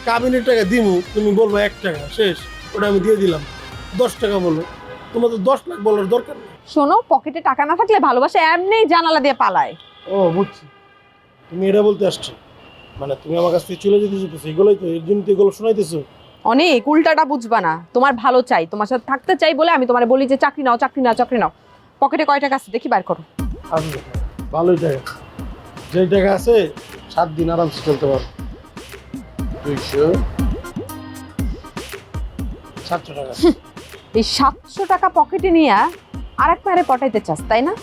কাবিনের টাকা দিমু, তুমি বলবো 1 টাকা, শেষ। ওটা আমি দিয়ে দিলাম। 10 টাকা বলো, তোমার তো 10 লাখ বলার দরকার নেই। শোনো, পকেটে টাকা না থাকলে ভালোবাসা এমনিই জানালা দিয়ে পালায়। ও বুঝছি, তুমি এটা বলতে আসছো, মানে তুমি আমার কাছ থেকে চলে যেতে চাইতেছো, এগুলোই তো, এর জন্য তো এগুলো শোনাইতেছো। অনেক উল্টাটা বুঝবা না। তোমার ভালো চাই, তোমার সাথে থাকতে চাই বলে আমি তোমার বলি যে চাকরি নাও, চাকরি নাও, চাকরি নাও। পকেটে কয় টাকা আছে দেখি, বার করো। আসবে ভালোই টাকা, যে টাকা আছে 7 দিন আরামসে চলতে পারো। 700 টাকা। এই 700 টাকা পকেটে নিয়ে আরেক মায়ের পটাইতে চাস, তাই না?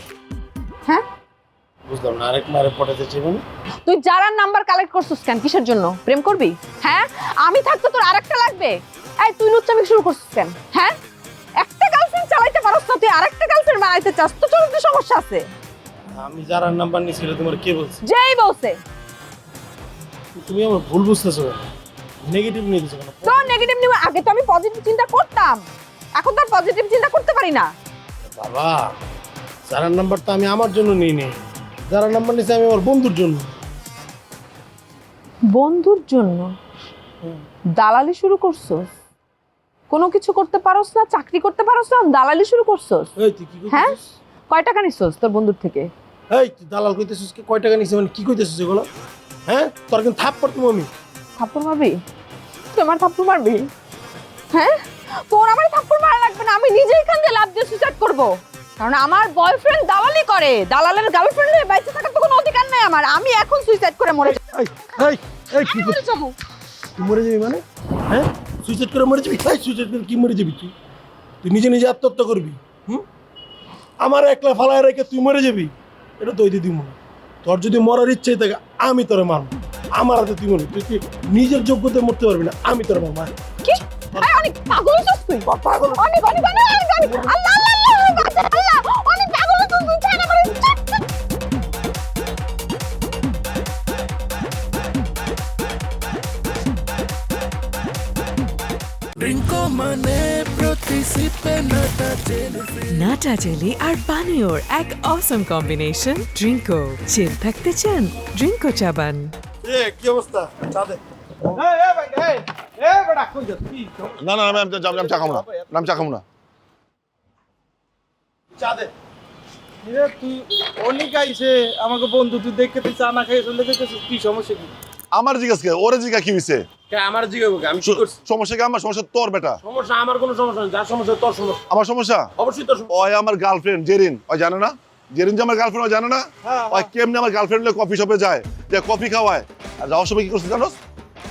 হ্যাঁ বুঝলাম না, আরেক মারে পটাতে চাই মানে? তুই যারার নাম্বার কালেক্ট করছিস কেন? কিসের জন্য? প্রেম করবি? হ্যাঁ, আমি থাকতে তোর আরেকটা লাগবে? এই তুই লুচ্চামি শুরু করছিস কেন? হ্যাঁ, একটা গার্লফ্রেন্ড চালাইতে পারছ না, তুই আরেকটা গার্লফ্রেন্ড বানাইতে চাস, তো তোর কি সমস্যা আছে? আমি যার নাম্বার নিয়েছি এটা তোমার কে বলছে? যেই বলছে। তুমি আমার ভুল বুঝতেছো, নেগেটিভ নিয়ে দিছো কেন? তো নেগেটিভ নিয়ে আগে তো আমি পজিটিভ চিন্তা করতাম, এখন তো আর পজিটিভ চিন্তা করতে পারি না। বাবা, যার নাম্বার তো আমি আমার জন্য নিই নি, যার নাম্বার নিয়েছি আমি আমার বন্ধুর জন্য। বন্ধুর জন্য দালালি শুরু করছস? কোনো কিছু করতে পারোস না, চাকরি করতে পারোস না, দালালি শুরু করছস? এই তুই কি হ্যাঁ, কইতেছিস? কয় টাকা নিছস তোর বন্ধুর থেকে? এই তুই দালাল কইতেছিস, কি কয় টাকা নিছিস মানে কি কইতেছিস এগুলো? হ্যাঁ, তোর কিন্তু থাপ্পড় তুমি আমি। থাপ্পড় মারবি? তুই আমার থাপ্পড় মারবি? হ্যাঁ, তোর আমার থাপ্পড় মারা লাগবে না, আমি নিজেই এখান থেকে লাভ দিয়ে সুইসাইড করব। কারণ আমার বয়ফ্রেন্ড দালালি করে, দালালের গার্লফ্রেন্ড হয়ে বাইচে থাকার তো কোনো অধিকার নেই আমার। আমি এখন সুইসাইড করে মরে যাব। এই এই এই কি করছিস? তুই মরে যাবি মানে? হ্যাঁ, সুইসাইড করে মরে যাবি? এই সুইসাইড করে কি মরে যাবি তুই? তুই নিজে নিজে আত্মহত্যা করবি? আমার একলা ফালায় রেখে তুই মরে যাবি? এটা তো দিদি মনে। তোর যদি মরার ইচ্ছে থাকে আমি তোরে মারব, আমার হাতে তুই মরে। তুই কি নিজের যোগ্যতায় মরতে পারবি না, আমি তোরে মারব। কি? এই অনেক পাগল হইছিস তুই। পাগল? অনেক অনেক অনেক অনেক আল্লাহ আল্লাহ আল্লাহ, অনেক পাগল হইছিস তুই। ছাড়া মারে। Drinko mane proti sipe nata jeli নাটা জেলি আর পানীয়র এক অসম কম্বিনেশন ড্রিঙ্কো। চিল থাকতে চান? ড্রিঙ্কো চাবান। কি অবস্থা? চা দে। না না আমি চা খাবো না, আমি চা খাবো না। চা দে। তুই অনেক আইছে আমাকে বন্ধু, তুই দেখে তুই চা না খাই চলে যেতেছিস, কি সমস্যা কি? আমার জিজ্ঞাসা কে? ওরে জিজ্ঞা কি হইছে? আমার জিগাবো আমি কি করছি? সমস্যা কি আমার? সমস্যা তোর বেটা। সমস্যা আমার কোনো সমস্যা নেই, যার সমস্যা তোর সমস্যা। আমার সমস্যা? অবশ্যই তোর সমস্যা। ওই আমার গার্লফ্রেন্ড জেরিন, ওই জানে না? জেরিন যে আমার গার্লফ্রেন্ড, ওই জানে না? ওই কেমনে আমার গার্লফ্রেন্ড কফি শপে যায়, যে কফি খাওয়ায়, আর যাওয়ার সময় কি করছে জানোস?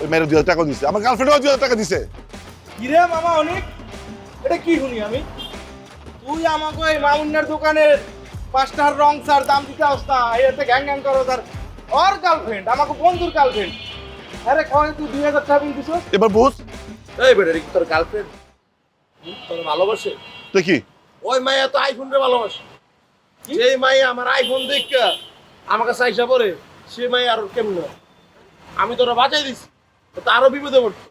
ওই মেয়ের 2000 টাকা দিছে। আমার গার্লফ্রেন্ডও 2000 টাকা দিছে। কি রে মামা অনেক, এটা কি শুনি আমি? তুই আমাকে ওই মামুন্নার দোকানের 5টার রং সার দাম দিতে আসতা, এতে গ্যাং গ্যাং করো। তার ওর গার্লফ্রেন্ড আমাকে বন্ধুর গার্লফ্রেন্ড। আরে কয় তুই 2000 টাকা বিল দিছস? এবার বুঝ। এই বেটা তোর গার্লফ্রেন্ড তোর ভালোবাসে? তুই কি? ওই মাইয়া তো আইফোন রে ভালোবাসে। যেই মাইয়া আমার আইফোন দেখা আমাকে চাইসা পরে, সে মাইয়া আর কেমন? আমি তোরা বাঁচাই দিছি, তো আরো বিপদে পড়ছে।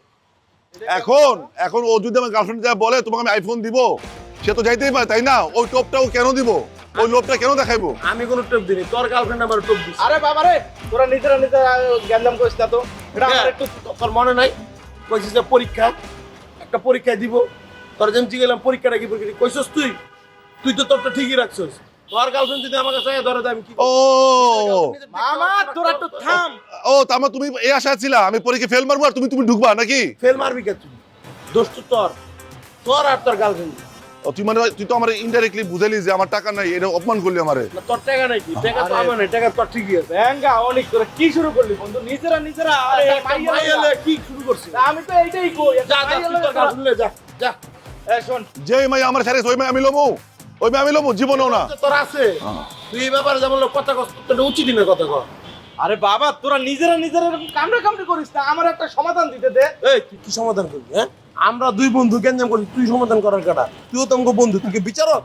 এখন ও যদি আমার গার্লফ্রেন্ড যা বলে তোমাকে আমি আইফোন দিব, সে তো যাইতেই পারে, তাই না? ওই টপটাও কেন দিব? ওই লোভটা কেন দেখাইবো? আমি কোনো টপ দিই, তোর গার্লফ্রেন্ড আমার টপ দিছে। আরে বাবা রে, তোরা নিজেরা জ্ঞানদাম করিস না তো। এটা আমার একটু তোর মনে নাই? কইছিস যে পরীক্ষা, একটা পরীক্ষা দিব, তোর যেমন জিগেলাম পরীক্ষাটা কি পরীক্ষা কইছস তুই? তুই তো তোরটা ঠিকই রাখছস। তোর গার্লফ্রেন্ড যদি আমার কাছে ধরে দেয় আমি কি? ও মামা তোরা একটু থাম। ও তামা তুমি এই আশা ছিল আমি পরীক্ষা ফেল মারবো আর তুমি ঢুকবা নাকি? ফেল মারবি কে তুই? দোষ তো তোর আর তোর গার্লফ্রেন্ড। ও তুই মানে তুই তো আমার ইনডাইরেক্টলি বুঝালি যে আমার টাকা নাই, এটা অপমান করলি আমারে। না তোর টাকা নাই কি? টাকা তো আমার নাই, টাকা তোর ঠিকই আছে। ব্যাঙ্গা অনেক তোরা কি শুরু করলি বন্ধু? নিজেরা আরে মাইয়ালে কি শুরু করছিস? আমি তো এইটাই কই। যা যা তুই তোর গার্লফ্রেন্ড যা যা শোন যেই মাই আমার ছাড়িস ওই মাই আমি লমু, ওই মাই আমি লমু জীবনেও না। তোর আছে তুই এই ব্যাপারে যেমন কথা কস তোর উচিত না কথা কর। আরে বাবা তোরা নিজেরা এরকম কামড়ে করিস না, আমার একটা সমাধান দিতে দে। এই তুই কি সমাধান করবি? হ্যাঁ আমরা দুই বন্ধু গেঞ্জাম করি, তুই সমাধান করার কাটা, তুইও তো আমাকে বন্ধু, তুই কি বিচারক?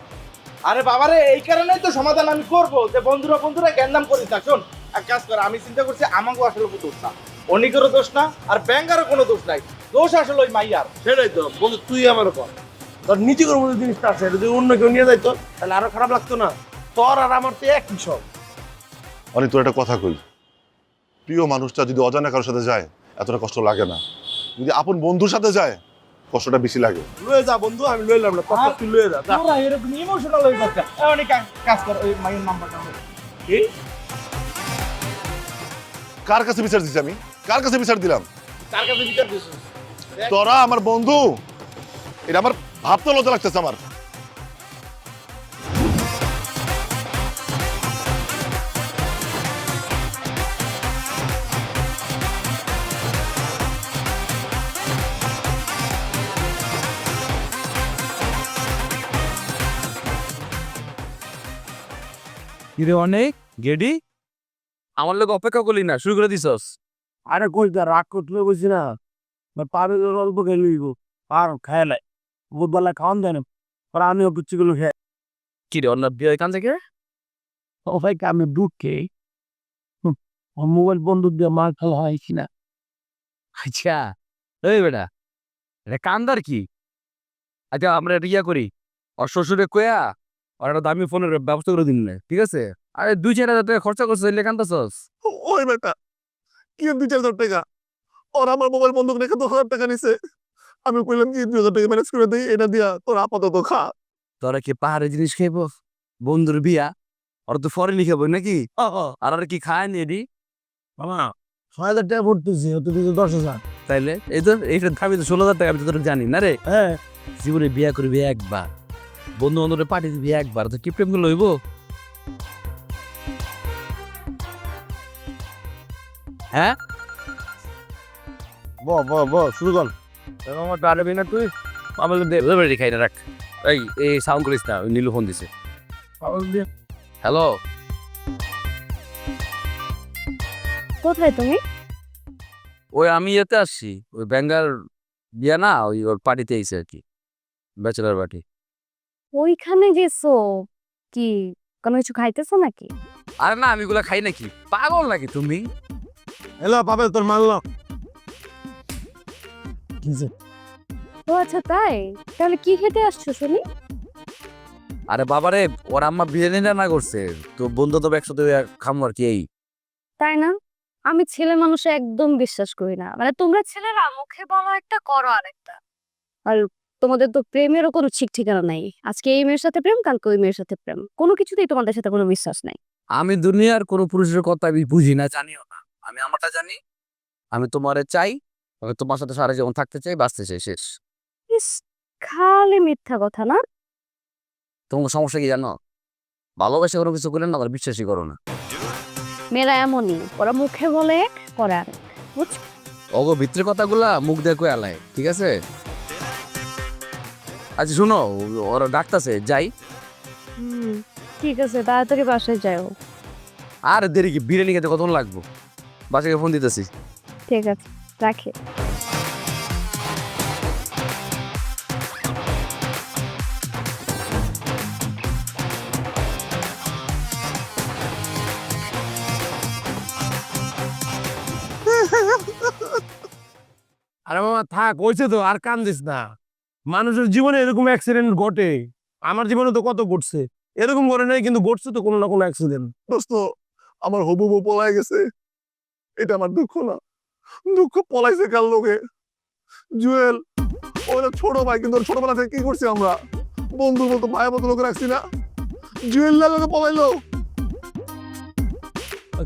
আরে বাবারে এই কারণেই তো সমাধান আমি করব যে বন্ধুরা গেঞ্জাম করিস না। শোন এক কাজ কর, আমি চিন্তা করছি আমাকেও আসলে দোষ না, অনিকেরও দোষ না, আর ব্যাংকারও কোনো দোষ নাই, দোষ আসলে ওই মাইয়ার। সেটাই তো বন্ধু, তুই আমারও কর, তোর নিজের মধ্যে জিনিসটা আছে, যদি অন্য কেউ নিয়ে যাইতো তাহলে আরো খারাপ লাগতো না? তোর আর আমার তো একই সব। অনেক তোর একটা কথা কই, প্রিয় মানুষটা যদি অজানা কারোর সাথে যায় এতটা কষ্ট লাগে না, যদি আপন বন্ধুর সাথে যায় কষ্টটা বেশি লাগে। লয়ে যা বন্ধু, আমি লইলাম না, তুই লয়ে যা। তোরা এরকম ইমোশনাল হয়ে যাচ্ছে। অনেক কাজ কর, ওই মাইয়ের নাম্বারটা হবে। কি কার কাছে বিচার দিছি আমি? কার কাছে বিচার দিলাম? কার কাছে বিচার দিছিস? তোরা আমার বন্ধু, এটা আমার ভাবতে লজ্জা লাগতেছে আমার। কিরে অনেক গেডি, আমার লোক অপেক্ষা করলি না, শুরু করে দিছস। আরে কই যা রাগ করতে বলছি না, পাবে অল্প খেয়ে লইব আর খায় নাই, বুধবেলা খাওয়ান দেয় না, আর আমিও গুচ্ছিগুলো খেয়ে। কিরে অন্য বিয়ে কান থেকে ও ভাই আমি ঢুকে মোবাইল বন্ধু দিয়ে মার খেলা হয় কিনা। আচ্ছা ওই বেটা এটা কান্দার কি? আচ্ছা আমরা এটা ইয়া করি, ওর শ্বশুরে কয়া আর একটা দামি ফোনের ব্যবস্থা করে দিন না, ঠিক আছে? আরে 2-4 হাজার টাকা খরচা করছে, এলে কান্দাছস? ওই বেটা কি 2-4 হাজার টাকা? ওর আমার মোবাইল বন্ধক রেখে 10,000 টাকা নিছে। আমি কইলাম কি 2,000 টাকা ম্যানেজ করে দিই, এটা দিয়া তোর আপাতত খা। তোরা কি পাহাড়ে জিনিস খাইব? বন্ধুর বিয়া, ওর তো ফরেনই খাবো নাকি? আর আর কি খায় নি এডি? মামা 6,000 টাকা ভরতেছি, তুই দিতে 10,000। তাইলে এই তো এইটা দামি তো 16,000 টাকা, আমি তো তোরা জানি না রে। হ্যাঁ জীবনে বিয়া করবি একবার, বন্ধু বান্ধবের পার্টি দিবি একবার, তো কি প্রেম লইব? হ্যাঁ শুরু কর। আমার পারবি না তুই? আমার ডেলিভারি খাই না, রাখ। এই সাউন্ড করিস না, ওই নীলু ফোন দিছে। হ্যালো, কোথায় তুমি? ওই আমি ইয়েতে আসছি, ওই ব্যাঙ্গার বিয়া না, ওই ওর পার্টিতে আইছে আর কি, ব্যাচেলার পার্টি। ওইখানে গেছো কি? কোনো কিছু খাইতেছো নাকি? আরে না, আমি এগুলা খাই নাকি, পাগল নাকি তুমি? হ্যালো পাবে তোর মানলো। ও আচ্ছা তাই, তাহলে কি খেতে আসছো শুনি? আরে বাবারে, ওর আম্মা বিরিয়ানি রান্না করছে, তো বন্ধু তো একসাথে খামো আর কি। এই তাই না? আমি ছেলে মানুষে একদম বিশ্বাস করি না, মানে তোমরা ছেলেরা মুখে বলো একটা করো আরেকটা। আর তোমাদের তো প্রেমেরও কোনো ঠিক ঠিকানা নাই, আজকে এই মেয়ের সাথে প্রেম, কালকে ওই মেয়ের সাথে প্রেম, কোনো কিছুতেই তোমাদের সাথে কোনো বিশ্বাস নাই। আমি দুনিয়ার কোনো পুরুষের কথা আমি বুঝি না, জানিও না, আমি আমারটা জানি। আমি তোমারে চাই, আমি তোমার সাথে সারা জীবন থাকতে চাই, বাঁচতে চাই, শেষ। ইস, খালি মিথ্যা কথা না? তোমার সমস্যা কি জানো? ভালোবাসা কোনো কিছু করলে না, আমার বিশ্বাসই করো না। মেয়েরা এমনই, ওরা মুখে বলে এক, করে আরেক, বুঝছো? অগো ভিতরের কথাগুলা মুখ দেখো এলাই, ঠিক আছে? আচ্ছা শুনো, ওরা ডাকতেছে, যাই। ঠিক আছে, তাড়াতাড়ি বাসায় যাও। আর দেরি কি, বিরিয়ানি খেতে কতক্ষণ লাগবো? বাসাকে ফোন দিতেছি। ঠিক আছে, রাখি। আরে মামা থাক, হয়েছে তো, আর কান্দিস না। মানুষের জীবনে এরকম অ্যাক্সিডেন্ট ঘটে, আমার জীবনে তো কত ঘটছে, এরকম করে নাই কিন্তু ঘটছে তো কোনো না কোনো অ্যাক্সিডেন্ট। দোস্ত আমার হবু বউ পলাই গেছে, এটা আমার দুঃখ না, দুঃখ পলাইছে কার লোকে। জুয়েল ওরা ছোট ভাই, কিন্তু ওর ছোটবেলা থেকে কি করছি আমরা, বন্ধুর মতো ভাইয়ের মতো লোক রাখছি না, জুয়েল না লোকে পলাইলো।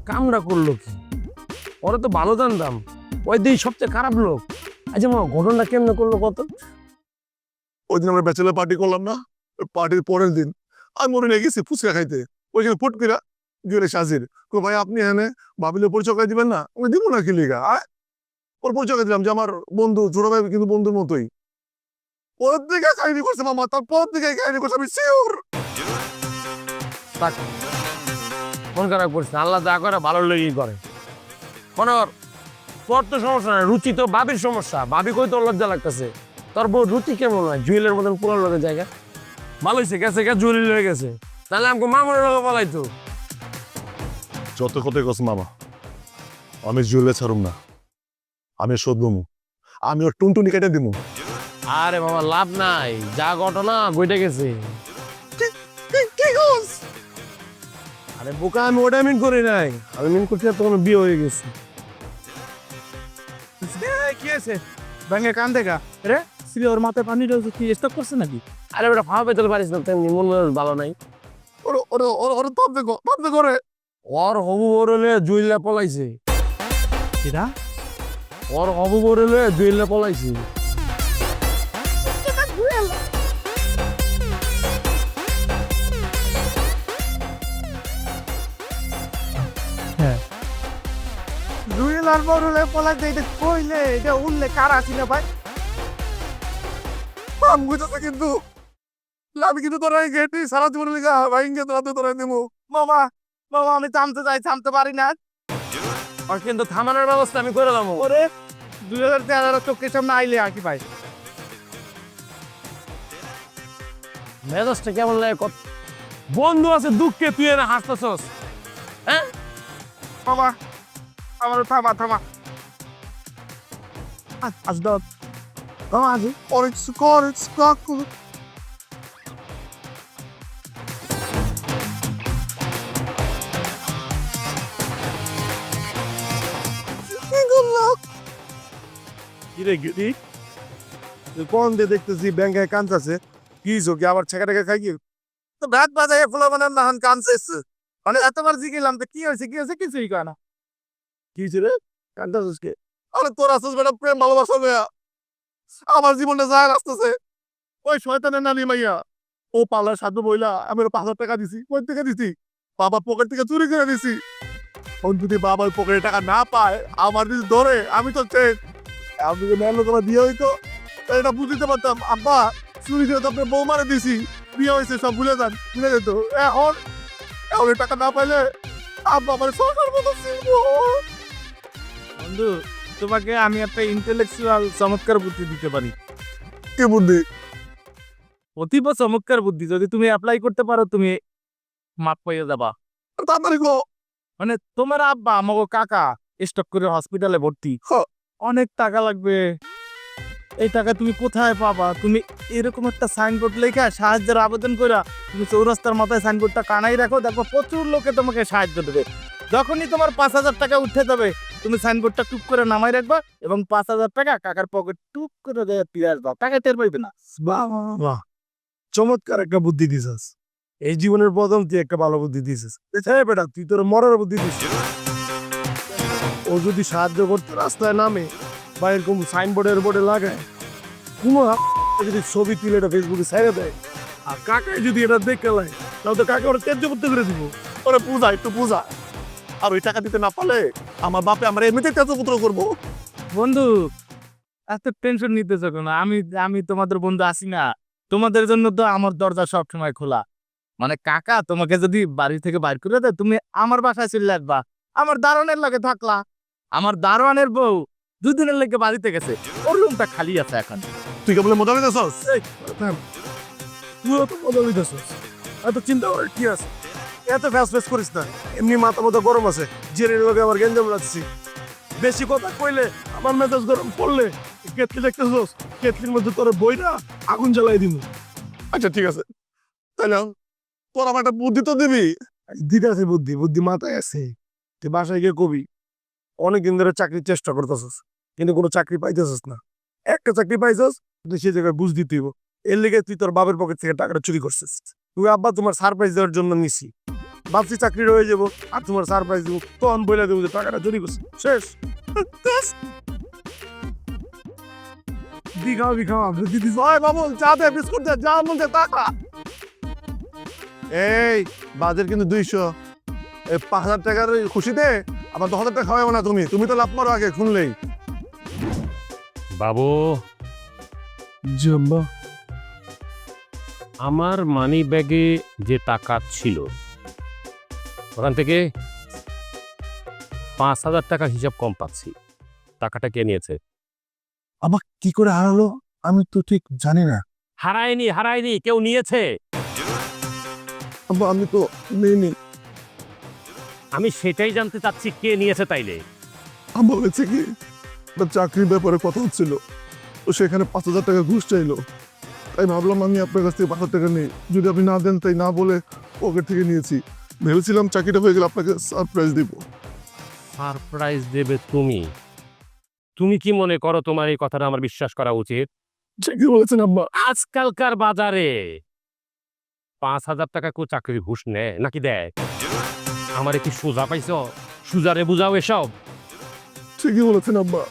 কামরা করলো কি? ওরা তো ভালো জানতাম, ওই দিন সবচেয়ে খারাপ লোক। আচ্ছা মামা ঘটনাটা কেমনে করলো কত? ওই দিন আমরা ব্যাচেলার পার্টি করলাম না, পার্টির পরের দিন আমি ওরে নিয়ে গেছি ফুচকা খাইতে, ওইখানে ফুট কিরা জুয়েলে সাজির ভাই আপনি এনে ভাবিলে পরিচয় করে দিবেন না, আমি দিব না কি লিগা। ওর পরিচয় দিলাম যে আমার বন্ধু, ছোট ভাই কিন্তু বন্ধুর মতোই। প্রত্যেকে কাহিনী করছে মামা, তার প্রত্যেকে কাহিনী করছে, আমি শিওর। থাক, মন খারাপ করছে না, আল্লাহ যা করে ভালো লেগেই করে। মনোর তোর তো সমস্যা নাই, রুচি তো ভাবির সমস্যা। ভাবি কই তোর লজ্জা লাগতেছে? তোর বউ রুচি কেমন হয়, জুয়েলের মতন পুরো লোকের জায়গা। ভালো হয়েছে, গেছে গা জুয়েলি হয়ে গেছে, তাহলে আমাকে মামুনের লোক পালাইতো। যত কথাই কস মামা, আমি জুয়েলে ছাড়ুম না, আমি শোধ দেবো, আমি ওর টুনটুনি কেটে দিব। আরে বাবা লাভ নাই, যা ঘটনা ঘটে গেছে। আরে বোকা, আমি ওটা মিন করি নাই, আমি মিন করছি তখন বিয়ে হয়ে গেছে। কি আছে ব্যাঙে কান দেখা রে? সিলে ওর মাথায় পানি ঢেলছে, কি স্টক করছে নাকি? আরে ওটা ফাঁপা পেতে পারিস না, তেমনি মন ভালো নাই। করে ওর হবু বরলে জুইলা পলাইছে। কিরা? ওর হবু বরলে জুইলা পলাইছে। জুয়েল আর বড়লে পলাইতে, এটা কইলে এটা উঠলে কারা ছিল ভাই? আমি বুঝতে কিন্তু আমি কিন্তু তোরা গেটি সারা জীবন লেখা ভাইঙ্গে তোরা দেবো। মামা মামা আমি থামতে চাই, থামতে পারি না। আর কিন্তু থামানোর ব্যবস্থা আমি করে দেবো। ওরে 2013 চোখের সামনে আইলে আর কি ভাই? মেজাজটা কেমন লাগে? বন্ধু আছে দুঃখে, তুই এনে হাসতেছস। হ্যাঁ মামা আমার থামা থামা আসদত মামা আজি অনেক স্কোর স্কোর কিরে গিরি কোন দিয়ে দেখতেছি ব্যাংকে কাঁদতেছে, কি কি আবার ছেঁকা টেকা খাই কি? তো ভাত বাজায় ফুলা বানান না কানছে, মানে এতবার জিগেলাম তো কি হয়েছে কিছুই কয় না। কি হয়েছে রে, কাঁদতেছিস কে? আরে তোর আসছিস বেটা প্রেম ভালোবাসা মেয়া, আমার জীবনটা যায় আসতেছে। ওই শয়তানের নানি মাইয়া ও পালার সাধু বইলা আমি 5,000 টাকা দিছি। কই থেকে দিছি? বাবার পকেট থেকে চুরি করে দিছি। ও যদি বাবার পকেটে টাকা না পায়, আমার যদি ধরে, আমি তো চেক। আমি যদি মেয়ের লোকেরা বিয়ে হইতো তাই এটা বুঝতে পারতাম। আব্বা চুরি করে তো আপনার বউ মারে দিছি, বিয়ে হয়েছে, সব ভুলে যান, ভুলে যেত। এখন এখন এই টাকা না পাইলে আব্বা আমার সংসার মতো ছিলবো। বন্ধু তোমাকে আমি একটা ইন্টেলেকচুয়াল চমৎকার বুদ্ধি দিতে পারি। কি বুদ্ধি? অতীব চমৎকার বুদ্ধি, যদি তুমি অ্যাপ্লাই করতে পারো তুমি মাপ পাইয়ে যাবা। তাড়াতাড়ি গো। মানে তোমার আব্বা আমাকে কাকা স্টক করে হসপিটালে ভর্তি, অনেক টাকা লাগবে। এই টাকা তুমি কোথায় পাবা? তুমি এরকম একটা সাইনবোর্ড লেখা সাহায্যের আবেদন করা, তুমি চৌরাস্তার মাথায় সাইনবোর্ডটা কানাই রাখো, দেখো প্রচুর লোকে তোমাকে সাহায্য দেবে। যখনই তোমার 5,000 টাকা উঠে যাবে, তুমি সাইনবোর্ডটা টুপ করে নামাই রাখবা এবং 5,000 টাকা কাকার পকেট টুপ করে দিয়ে ফিরে আসবা, টাকা টের পাইবে না। বাহ, চমৎকার একটা বুদ্ধি দিছিস। এই জীবনের প্রথম তুই একটা ভালো বুদ্ধি দিছিস। হ্যাঁ বেটা, তুই তোর মরার বুদ্ধি দিছিস। ও যদি সাহায্য করতে রাস্তায় নামে বা এরকম সাইনবোর্ডের বোর্ডে লাগায়, কোনো যদি ছবি তুলে এটা ফেসবুকে ছেড়ে দেয়, আর কাকাই যদি এটা দেখে লাই, তাহলে তো কাকা ওরা ত্যায্য করতে করে দিব। ওরে পূজা, একটু পূজা। আর ওই টাকা দিতে না পারলে আমার বাপে আমার এমনিতে তেজপুত্র করবো। বন্ধু এত টেনশন নিতেছ কেন? আমি তোমাদের বন্ধু আছি না, তোমাদের জন্য তো আমার দরজা সবসময় খোলা। মানে কাকা তোমাকে যদি বাড়ি থেকে বাইর করে দেয়, তুমি আমার বাসায় চলে আসবা, আমার দারোয়ানের লাগে থাকলা। আমার দারোয়ানের বউ 2 দিনের লেগে বাড়িতে গেছে, ওর রুমটা খালি আছে এখন। তুই কেবল মজা নিতেছস? তুই তো মজা নিতেছস, এত চিন্তা করার কি আছে? এত ফ্যাস ফ্যাস করিস না, এমনি মাথা মতো গরম আছে, জেরের লগে আবার গেঞ্জাম লাগছি। বেশি কথা কইলে আমার মেজাজ গরম পড়লে কেটলি দেখতেছস, কেটলির মধ্যে তোর বইরা আগুন জ্বালাই দিব। আচ্ছা ঠিক আছে, তাহলে তোর আমার একটা বুদ্ধি তো দিবি। দিতে আছে বুদ্ধি, বুদ্ধি মাথায় আছে। তুই বাসায় গিয়ে কবি অনেকদিন ধরে চাকরির চেষ্টা করতেছস, কিন্তু কোনো চাকরি পাইতেছস না। একটা চাকরি পাইছস, তুই সেই জায়গায় বুঝ দিতে হইব। এর লেগে তুই তোর বাবার পকেট থেকে টাকাটা চুরি করছিস। তুই আব্বা তোমার সারপ্রাইজ দেওয়ার জন্য নিছি, ভাবছি চাকরি রয়ে যাবো আর তোমার সারপ্রাইজ দেবো, তখন বলে দেবো যে টাকাটা চুরি করছি। শেষ। বিঘা বুদ্ধি দিস। ওই বাবু চা দে, বিস্কুট দে, যা মন দে টাকা। এই বাজেট কিন্তু 200। এই 5,000 টাকার খুশিতে আবার 10,000 টাকা খাওয়াবো না তুমি। তুমি তো লাভ মারো আগে শুনলেই। বাবু জম্বা আমার মানি ব্যাগে যে টাকা ছিল ওখান থেকে 5,000 টাকা হিসাব কম পাচ্ছি। টাকাটা কে নিয়েছে? আমার কি করে হারালো আমি তো ঠিক জানি না। হারায়নি, কেউ নিয়েছে। আব্বা আমি তো নেইনি। আমি সেটাই জানতে চাচ্ছি, কে নিয়েছে তাইলে? আব্বা হয়েছে কি, একটা চাকরির ব্যাপারে কথা হচ্ছিল, তো সেখানে 5,000 টাকা ঘুষ চাইলো, তাই ভাবলাম আমি আপনার কাছ থেকে 5,000 টাকা নিই, যদি আপনি না দেন তাই না বলে পকেট থেকে নিয়েছি। ভেবেছিলাম চাকরিটা হয়ে গেলে আপনাকে সারপ্রাইজ দিব। সারপ্রাইজ দেবে তুমি? তুমি কি মনে করো তোমার এই কথাটা আমার বিশ্বাস করা উচিত? ঠিকই বলেছেন আব্বা। আজকালকার বাজারে 5,000 টাকা কেউ চাকরি ঘুষ নেয় নাকি দেয়? আমারে কি সোজা পাইছ? সুজারে বুঝাও এসব। ঠিকই বলেছেন আব্বা,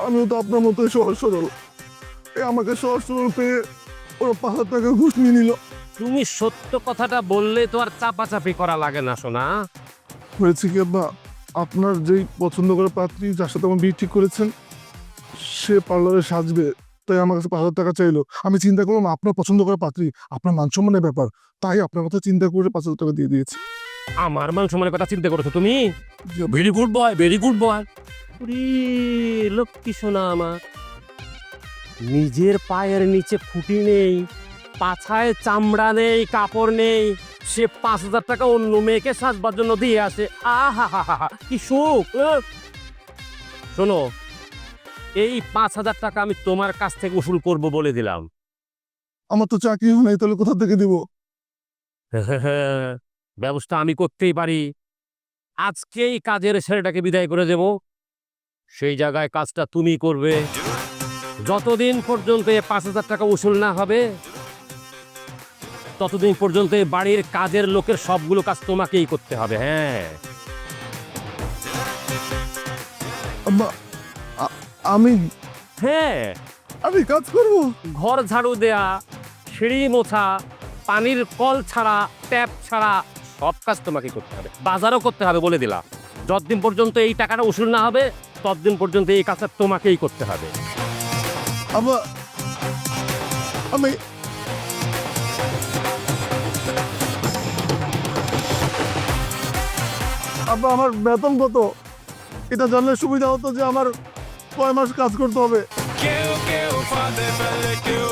আমিও তো আপনার মতোই সহজ সরল, আমাকে সহজ সরল পেয়ে ওরা 5,000 টাকা ঘুষ নিয়ে নিল। তুমি সত্য কথাটা বললে তো আর চাপাচাপি করা লাগে না সোনা। হয়েছে কি আব্বা, আপনার যেই পছন্দ করা পাত্রী যার সাথে আমার বিয়ে ঠিক করেছেন সে পার্লারে সাজবে, তাই আমার কাছে 5,000 টাকা চাইলো। আমি চিন্তা করলাম আপনার পছন্দ করা পাত্রী, আপনার মান সম্মানের ব্যাপার, তাই আপনার কথা চিন্তা করে 5,000 টাকা দিয়ে দিয়েছি। আমার মান সম্মানের কথা চিন্তা করেছো তুমি? Very good boy, very good boy. Lakshmi সোনা আমার। নিজের পায়ের নিচে খুঁটি নেই, পাছায় চামড়া নেই, কাপড় নেই, সে 5,000 টাকা অন্য মেয়েকে সাজবার জন্য দিয়ে আসে। আহা হা হা, কি সুখ! শোনো, এই 5,000 টাকা আমি তোমার কাছ থেকে উসুল করব বলে দিলাম। আমার তো চাকরি হয় নাই, তাহলে কোথা থেকে দিব? ব্যবস্থা আমি করতেই পারি। আজকেই কাজের ছেলেটাকে বিদায় করে দেব, সেই জায়গায় কাজটা তুমি করবে। যতদিন পর্যন্ত 5,000 টাকা উসুল না হবে ততদিন পর্যন্ত বাড়ির কাজের লোকের সবগুলো কাজ তোমাকেই করতে হবে। হ্যাঁ আব্বা আমি হ্যাঁ আমি কাজ করব। ঘর ঝাড়ু দেয়া, সিঁড়ি মোছা, পানির কল ছাড়া, ট্যাপ ছাড়া সব কাজ তোমাকে করতে হবে। বাজারও করতে হবে বলে দিলাম। যতদিন পর্যন্ত এই টাকাটা উসুল না হবে ততদিন পর্যন্ত এই কাজটা তোমাকেই করতে হবে। আব্বা আমি আব্বা আমার বেতন কত এটা জানলে সুবিধা হতো, যে আমার কয় মাস কাজ করতে হবে। কেউ কেউ ফাঁদে ফেলে, কেউ